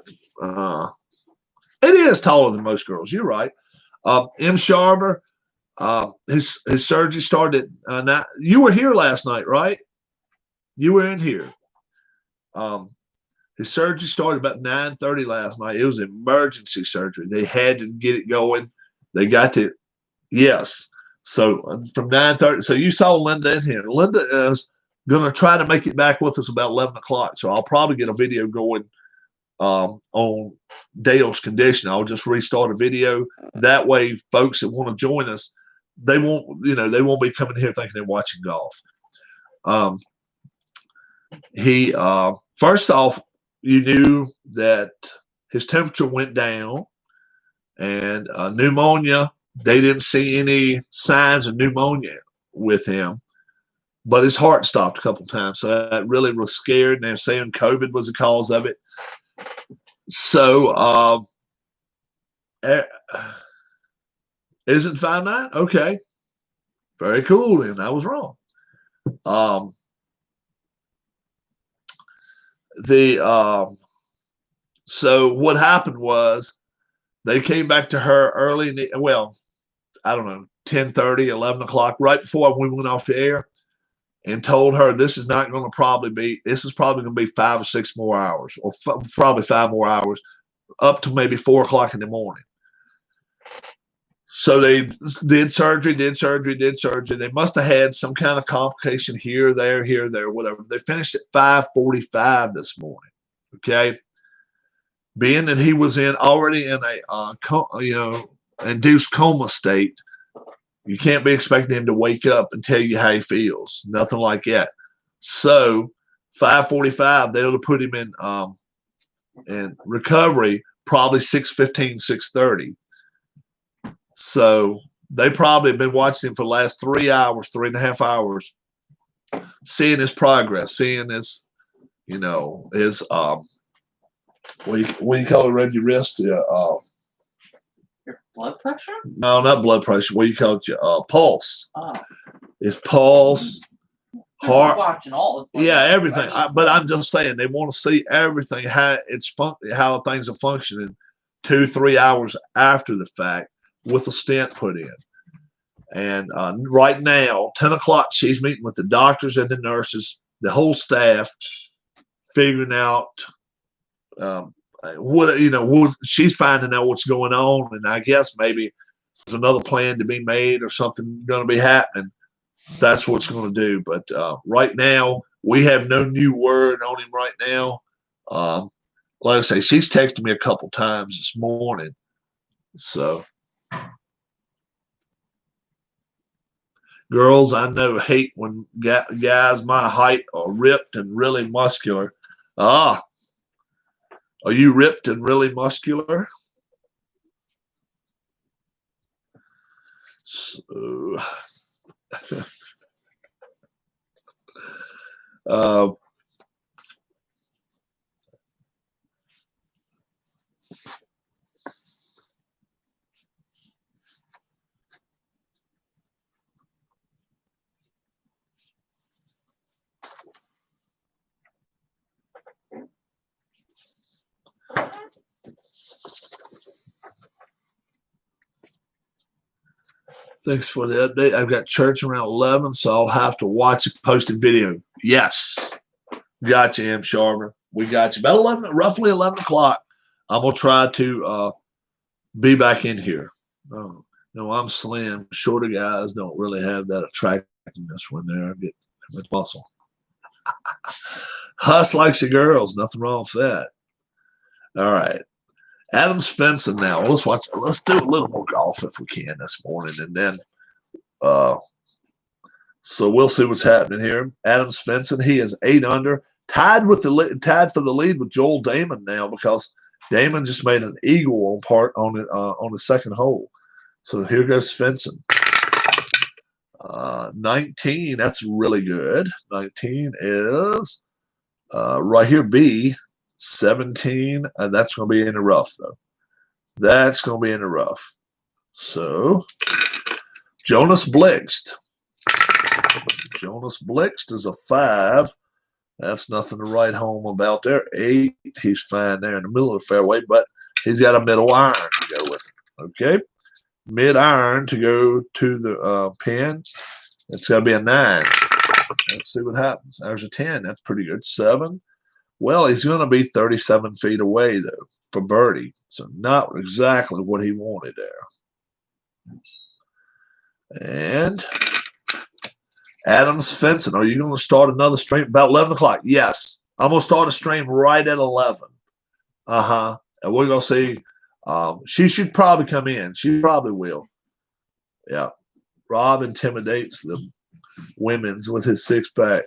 it is taller than most girls. You're right. M. Sharber, his surgery started. You were here last night, right? You were in here. His surgery started about 9:30 last night. It was emergency surgery. They had to get it going. They got to, yes. So from 9:30. So you saw Linda in here. Linda is going to try to make it back with us about 11 o'clock. So I'll probably get a video going on Dale's condition. I'll just restart a video. That way, folks that want to join us, they won't be coming here thinking they're watching golf. He first off, you knew that his temperature went down, and pneumonia. They didn't see any signs of pneumonia with him, but his heart stopped a couple times. So that really was scared. And they're saying COVID was the cause of it. So, isn't 5'9"? Okay. Very cool. And I was wrong. So what happened was they came back to her early I don't know, 10:30, 11 o'clock, right before we went off the air, and told her this is probably going to be 5 or 6 more hours, or probably 5 more hours, up to maybe 4 o'clock in the morning. So they did surgery. They must have had some kind of complication here, there, whatever. They finished at 5:45 this morning. Okay. Being that he was already in a induced coma state, you can't be expecting him to wake up and tell you how he feels. Nothing like that. So 5:45, they'll have put him in recovery probably 6:15, 6:30. So they probably have been watching him for the last 3 hours, 3.5 hours, seeing his progress, seeing his, his what do you call it around your wrist? Your blood pressure? No, not blood pressure. What do you call it? Pulse. Oh. His pulse, heart. Watching all this. Yeah, everything. But I'm just saying they want to see everything, how things are functioning 2-3 hours after the fact with a stent put in. And right now, 10 o'clock, she's meeting with the doctors and the nurses, the whole staff, figuring out she's finding out what's going on, and I guess maybe there's another plan to be made or something going to be happening that's what it's going to do. But right now, we have no new word on him right now. Like I say, she's texted me a couple times this morning. So, girls, I know hate when guys my height are ripped and really muscular. Ah, are you ripped and really muscular? So, uh, thanks for the update. I've got church around 11, so I'll have to watch a posted video. Yes. Got you, M. Sharver. We got you. About 11, roughly 11 o'clock. I'm going to try to be back in here. Oh, no, I'm slim. Shorter guys don't really have that attractiveness when they're getting with muscle. Huss likes the girls. Nothing wrong with that. All right. Adams fencing now. Let's watch. Let's do a little more golf if we can this morning, and then so we'll see what's happening here. Adams fencing. He is 8 under, tied for the lead with Joel Damon now because Damon just made an eagle on the second hole. So here goes fencing. 19. That's really good. 19 is right here. B. 17, and that's going to be in the rough, though. That's going to be in the rough. So, Jonas Blixt. Jonas Blixt is a 5. That's nothing to write home about there. 8, he's fine there in the middle of the fairway, but he's got a middle iron to go with him. Okay? Mid-iron to go to the pin. It's got to be a 9. Let's see what happens. There's a 10. That's pretty good. 7. Well, he's going to be 37 feet away, though, for birdie. So not exactly what he wanted there. And Adams fencing. Are you going to start another stream about 11 o'clock? Yes. I'm going to start a stream right at 11. And we're going to see. She should probably come in. She probably will. Yeah. Rob intimidates the women's with his 6-pack.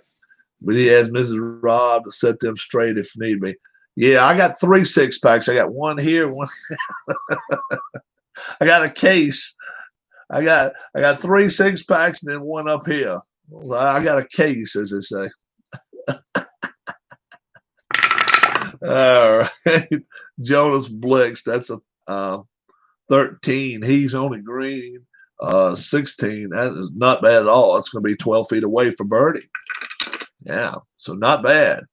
But he has Mrs. Rob to set them straight if need be. Yeah, I got 3 6-packs. I got one here, one. I got a case. I got 3 6-packs and then one up here. I got a case, as they say. All right, Jonas Blix. That's a 13. He's on the green. 16. That is not bad at all. That's going to be 12 feet away for birdie. Yeah, so not bad.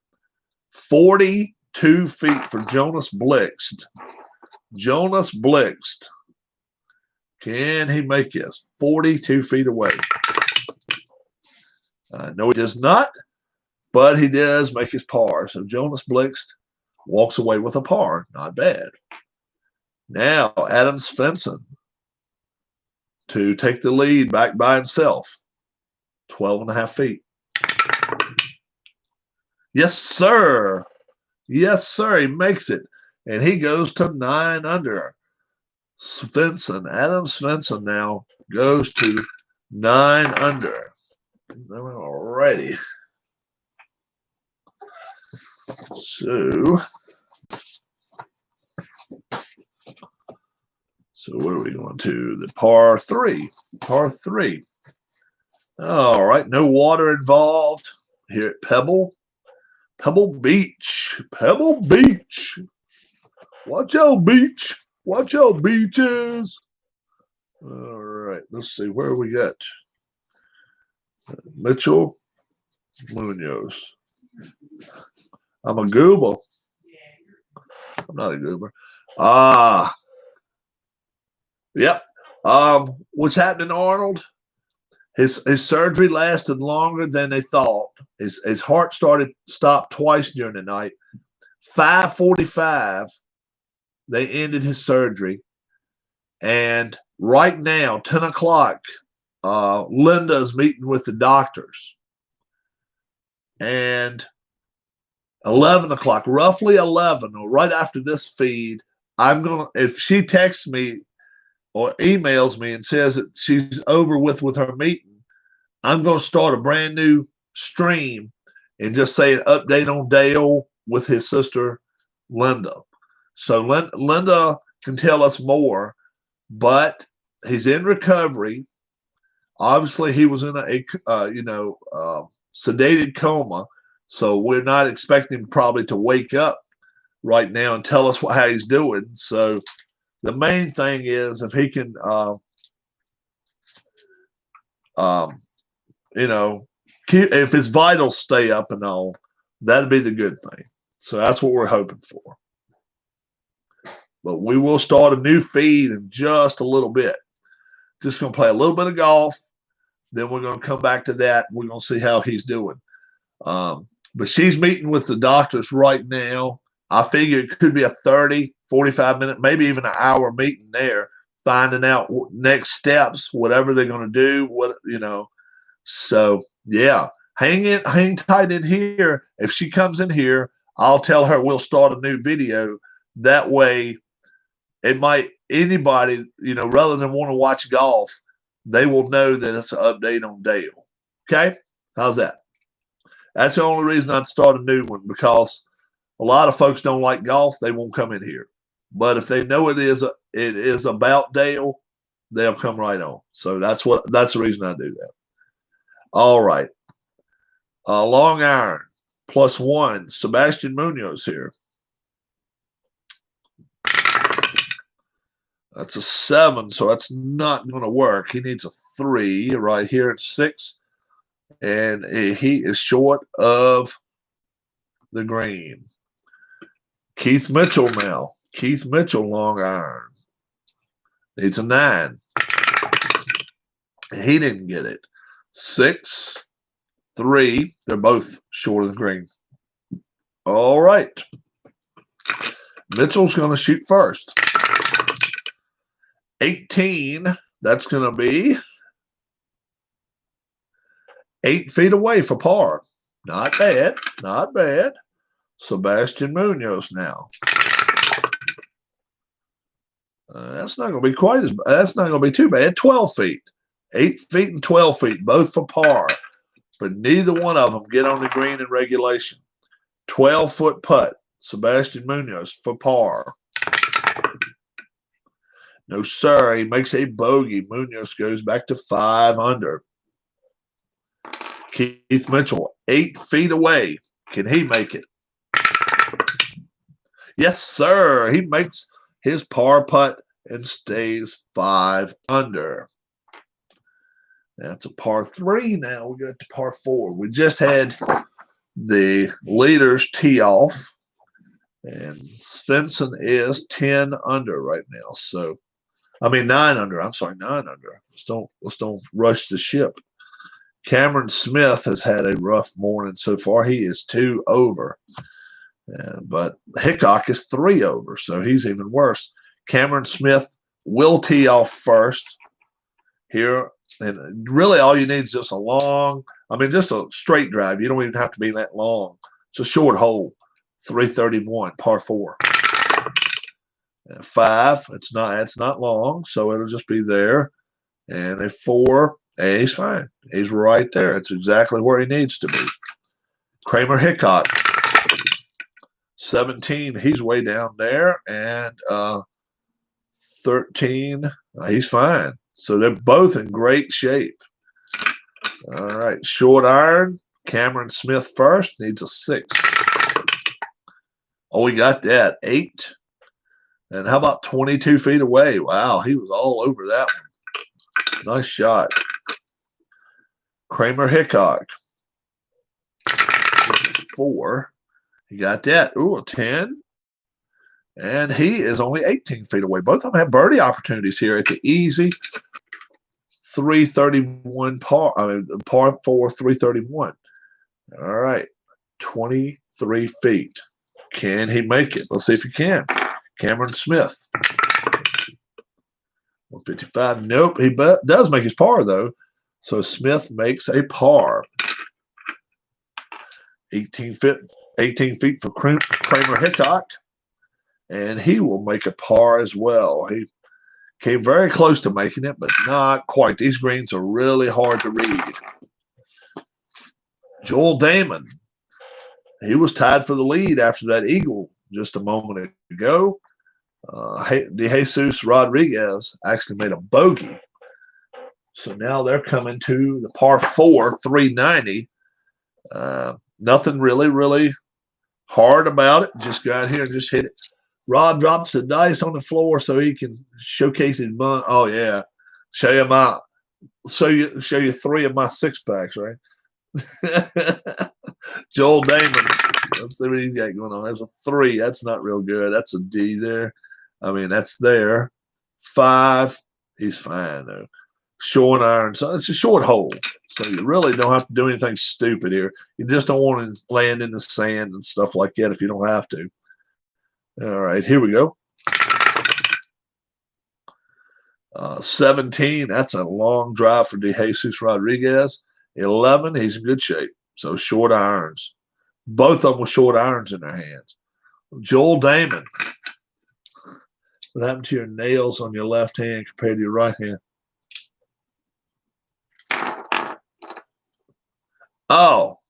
42 feet for Jonas Blixt. Jonas Blixt. Can he make this? 42 feet away. No, he does not, but he does make his par. So Jonas Blixt walks away with a par. Not bad. Now, Adams Fenson to take the lead back by himself. 12.5 feet. Yes, sir. Yes, sir. He makes it. And he goes to 9 under. Svensson, Adam Svensson now goes to 9 under. Alrighty. So where are we going to? The par 3. Par 3. All right. No water involved here at Pebble. Pebble Beach. Pebble Beach. Watch out, beach. Watch out, beaches. All right. Let's see where we got. Mitchell Munoz. I'm a goober. I'm not a goober. Yep. What's happening, Arnold? His surgery lasted longer than they thought. His heart stopped twice during the night. 5:45, they ended his surgery. And right now, 10 o'clock, Linda's meeting with the doctors. And 11 o'clock, roughly 11, or right after this feed, if she texts me or emails me and says that she's over with her meeting, I'm going to start a brand new stream and just say an update on Dale with his sister, Linda. So Linda can tell us more, but he's in recovery. Obviously, he was in a sedated coma, so we're not expecting him probably to wake up right now and tell us how he's doing. So the main thing is if he can, if his vitals stay up and all, that'd be the good thing. So that's what we're hoping for. But we will start a new feed in just a little bit. Just going to play a little bit of golf. Then we're going to come back to that. We're going to see how he's doing. But she's meeting with the doctors right now. I figure it could be a 30, 45 minute, maybe even an hour meeting there, finding out next steps, whatever they're going to do, So, yeah, hang tight in here. If she comes in here, I'll tell her we'll start a new video. That way, anybody, rather than want to watch golf, they will know that it's an update on Dale. Okay? How's that? That's the only reason I'd start a new one, because a lot of folks don't like golf. They won't come in here. But if they know it is about Dale, they'll come right on. So that's the reason I do that. All right. Long iron, +1. Sebastian Munoz here. That's a 7, so that's not going to work. He needs a 3 right here at 6. And he is short of the green. Keith Mitchell now. Keith Mitchell, long iron. Needs a 9. He didn't get it. 6, 3. They're both short of the green. All right. Mitchell's going to shoot first. 18. That's going to be 8 feet away for par. Not bad. Not bad. Sebastian Munoz now. That's not going to be that's not going to be too bad. 12 feet. 8 feet and 12 feet, both for par. But neither one of them get on the green in regulation. 12-foot putt. Sebastian Munoz for par. No, sir. He makes a bogey. Munoz goes back to 5 under. Keith Mitchell, 8 feet away. Can he make it? Yes, sir. He makes his par putt and stays 5 under. That's a par 3 now. We got to par 4. We just had the leaders tee off. And Svensson is 10 under right now. So, 9 under. I'm sorry, 9 under. Let's don't rush the ship. Cameron Smith has had a rough morning so far. He is 2 over. But Hickok is 3 over, so he's even worse. Cameron Smith will tee off first here. And really all you need is just just a straight drive. You don't even have to be that long. It's a short hole. 331, par 4. 5, it's not long, so it'll just be there. And a 4, and he's fine. He's right there. It's exactly where he needs to be. Kramer Hickok, 17, he's way down there. And 13, he's fine. So they're both in great shape. All right, short iron. Cameron Smith first, needs a 6. Oh, we got that. 8. And how about 22 feet away? Wow, he was all over that one. Nice shot. Kramer Hickok. 4. He got that. Ooh, a 10. And he is only 18 feet away. Both of them have birdie opportunities here at the easy 331 par. Par 4, 331. All right, 23 feet. Can he make it? Let's see if he can. Cameron Smith. 155. Nope, he does make his par, though. So Smith makes a par. 18 feet for Kramer Hickok. And he will make a par as well. He came very close to making it, but not quite. These greens are really hard to read. Joel Damon. He was tied for the lead after that eagle just a moment ago. De Jesus Rodriguez actually made a bogey. So now they're coming to the par 4, 390. Nothing really hard about it. Just go out here and just hit it. Rod drops the dice on the floor so he can showcase his bun. Oh yeah, show you 3 of my 6-packs, right? Joel Damon. Let's see what he's got going on. There's a 3. That's not real good. That's a D there. I mean, that's there. 5. He's fine though. Short iron. So it's a short hole. So you really don't have to do anything stupid here. You just don't want to land in the sand and stuff like that if you don't have to. All right, here we go. 17, that's a long drive for De Jesus Rodriguez. 11, he's in good shape. So short irons. Both of them with short irons in their hands. Joel Damon. What happened to your nails on your left hand compared to your right hand? Oh,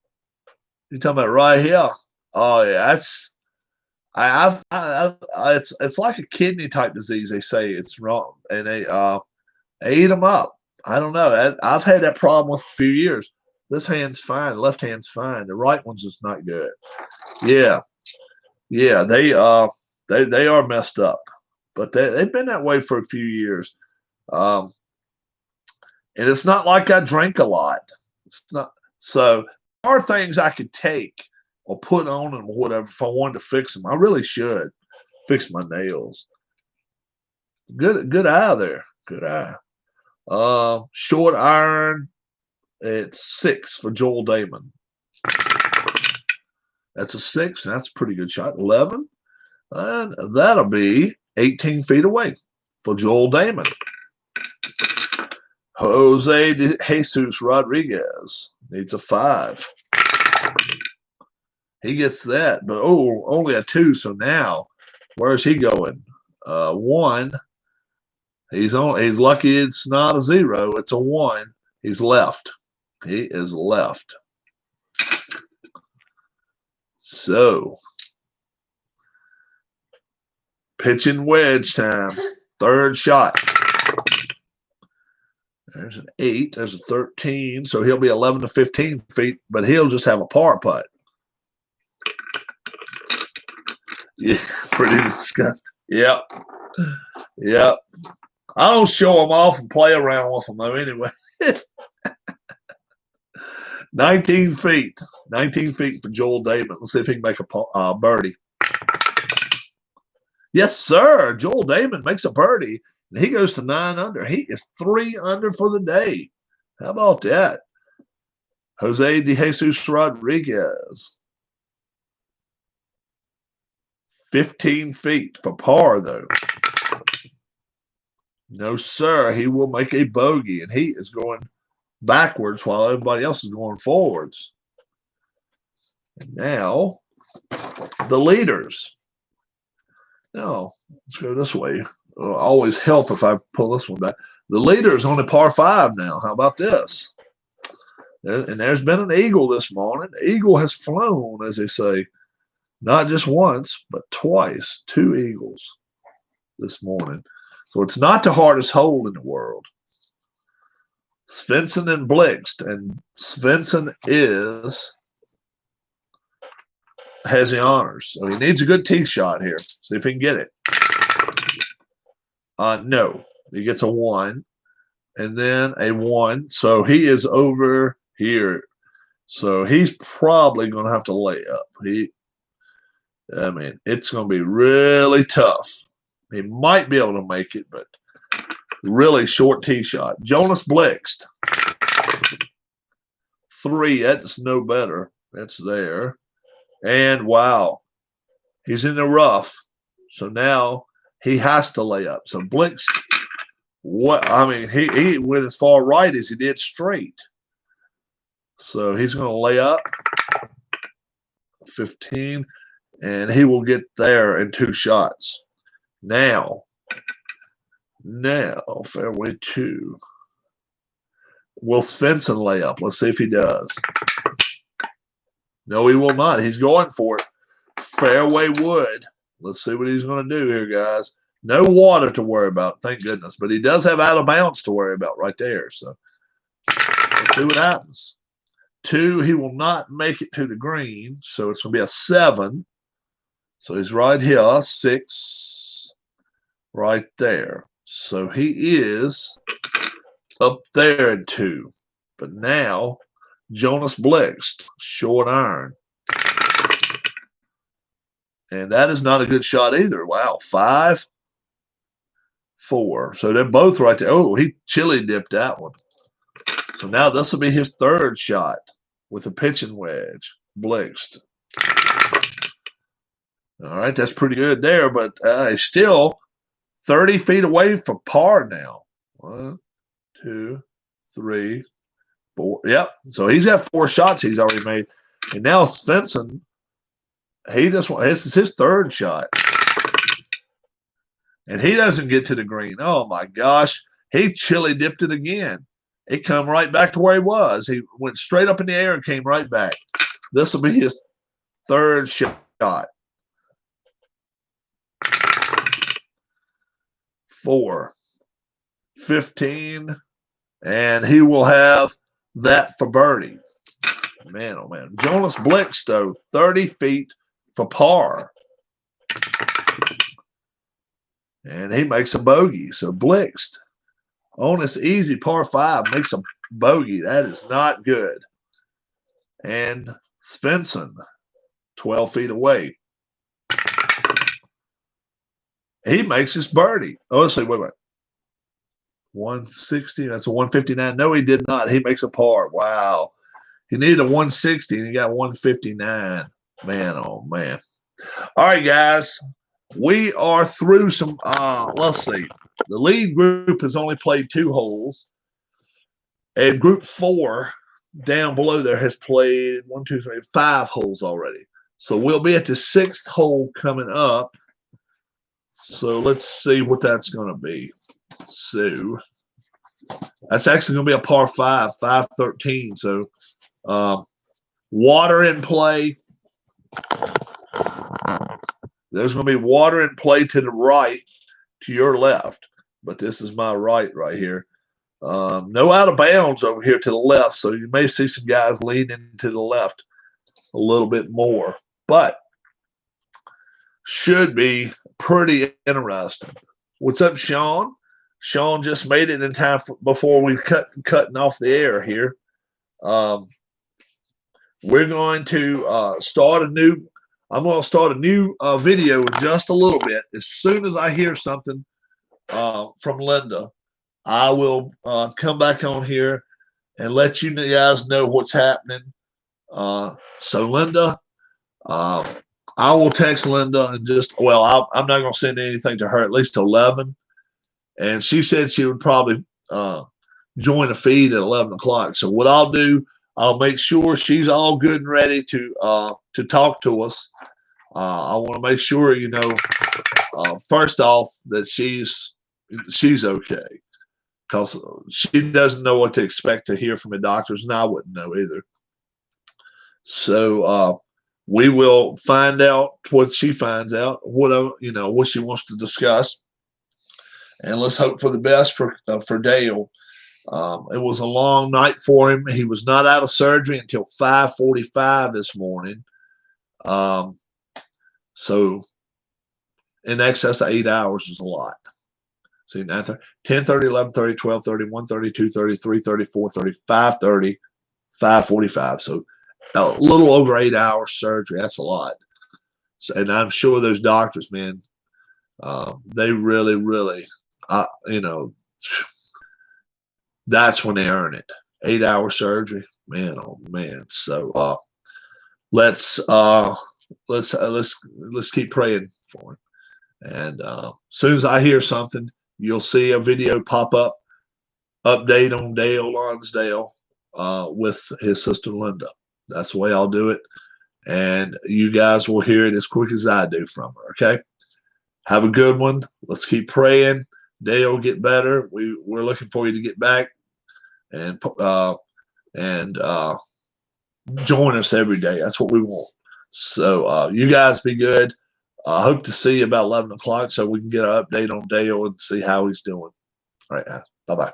you're talking about right here? Oh yeah, that's it's like a kidney type disease. They say it's wrong, and they eat them up. I don't know. I've had that problem with a few years. This hand's fine. The left hand's fine. The right one's just not good. Yeah, they are messed up, but they've been that way for a few years. And it's not like I drink a lot. It's not. So there are things I could take or put on them or whatever if I wanted to fix them. I really should fix my nails. Good eye there. Good eye. Short iron. It's 6 for Joel Damon. That's a 6. That's a pretty good shot. 11. And that'll be 18 feet away for Joel Damon. Jose De Jesus Rodriguez needs a 5. He gets that, but only a 2. So now, where's he going? 1. He's lucky it's not a 0. It's a 1. He's left. He is left. So, pitching wedge time. 3rd shot. There's an 8. There's a 13. So he'll be 11 to 15 feet, but he'll just have a par putt. Yeah, pretty disgusting. Yep. I don't show them off and play around with them though anyway. 19 feet. 19 feet for Joel Damon. Let's see if he can make a birdie. Yes, sir. Joel Damon makes a birdie, and he goes to 9 under. He is 3 under for the day. How about that? Jose De Jesus Rodriguez. 15 feet for par, though. No, sir. He will make a bogey, and he is going backwards while everybody else is going forwards. And now, the leaders. Now, let's go this way. It'll always help if I pull this one back. The leader is on a par 5 now. How about this? And there's been an eagle this morning. The eagle has flown, as they say. Not just once, but twice. 2 eagles this morning. So it's not the hardest hole in the world. Svensson and Blixt. And Svensson has the honors. So he needs a good tee shot here. See if he can get it. No. He gets a 1. And then a 1. So he is over here. So he's probably going to have to lay up. It's going to be really tough. He might be able to make it, but really short tee shot. Jonas Blixt. 3. That's no better. That's there. And wow, he's in the rough. So now he has to lay up. So Blixt what I mean, he went as far right as he did straight. So he's going to lay up 15, and he will get there in 2 shots. Now, fairway 2. Will Svensson lay up? Let's see if he does. No, he will not. He's going for it. Fairway wood. Let's see what he's going to do here, guys. No water to worry about, thank goodness. But he does have out of bounds to worry about right there. So let's see what happens. 2, he will not make it to the green. So it's going to be a 7. So he's right here, 6, right there. So he is up there in 2. But now, Jonas Blixt, short iron. And that is not a good shot either. Wow, 5, 4. So they're both right there. Oh, he chili dipped that one. So now this will be his 3rd shot with a pitching wedge. Blixt. All right, that's pretty good there, but he's still 30 feet away from par now. 1, 2, 3, 4. Yep. So he's got 4 shots he's already made. And now Svensson, this is his 3rd shot. And he doesn't get to the green. Oh, my gosh. He chili dipped it again. It come right back to where he was. He went straight up in the air and came right back. This will be his 3rd shot. 4, 15, and he will have that for birdie. Man, oh man. Jonas Blixt, though, 30 feet for par. And he makes a bogey. So Blixt, on this easy par 5, makes a bogey. That is not good. And Svensson, 12 feet away. He makes his birdie. Oh, let's see, wait. 160, that's a 159. No, he did not. He makes a par. Wow. He needed a 160, and he got 159. Man, oh, man. All right, guys. We are through some, let's see. The lead group has only played 2 holes. And group 4 down below there has played 1, 2, 3, 5 holes already. So we'll be at the 6th hole coming up. So let's see what that's going to be. So that's actually going to be a par 5, 513. So water in play. There's going to be water in play to the right, to your left. But this is my right here. No out of bounds over here to the left. So you may see some guys leaning to the left a little bit more. But should be pretty interesting. What's up, Sean? Sean just made it in time before we cutting off the air here. We're going to start a new. I'm going to start a new video in just a little bit. As soon as I hear something from Linda, I will come back on here and let you guys know what's happening. So Linda, I will text Linda and I'm not going to send anything to her at least till 11. And she said she would probably join a feed at 11 o'clock. So what I'll do, I'll make sure she's all good and ready to talk to us. I want to make sure, first off, that she's okay, because she doesn't know what to expect to hear from the doctors, and I wouldn't know either. So we will find out what she finds out, what she wants to discuss, and let's hope for the best for Dale. It was a long night for him. He was not out of surgery until 5:45 this morning. So in excess of 8 hours is a lot. See, 10:30, 11:30, 12:30, 1:30, 2:30, 3:30, 4:30, 5:30, 5:45. So a little over 8 hours surgery. That's a lot. So, and I'm sure those doctors, man, they really, really, that's when they earn it. 8 hour surgery, man, oh man. So let's keep praying for him. And as soon as I hear something, you'll see a video pop up, update on Dale Lonsdale with his sister Linda. That's the way I'll do it. And you guys will hear it as quick as I do from her. Okay. Have a good one. Let's keep praying. Dale, get better. We're looking for you to get back and join us every day. That's what we want. So you guys be good. I hope to see you about 11 o'clock so we can get an update on Dale and see how he's doing. All right, guys. Bye-bye.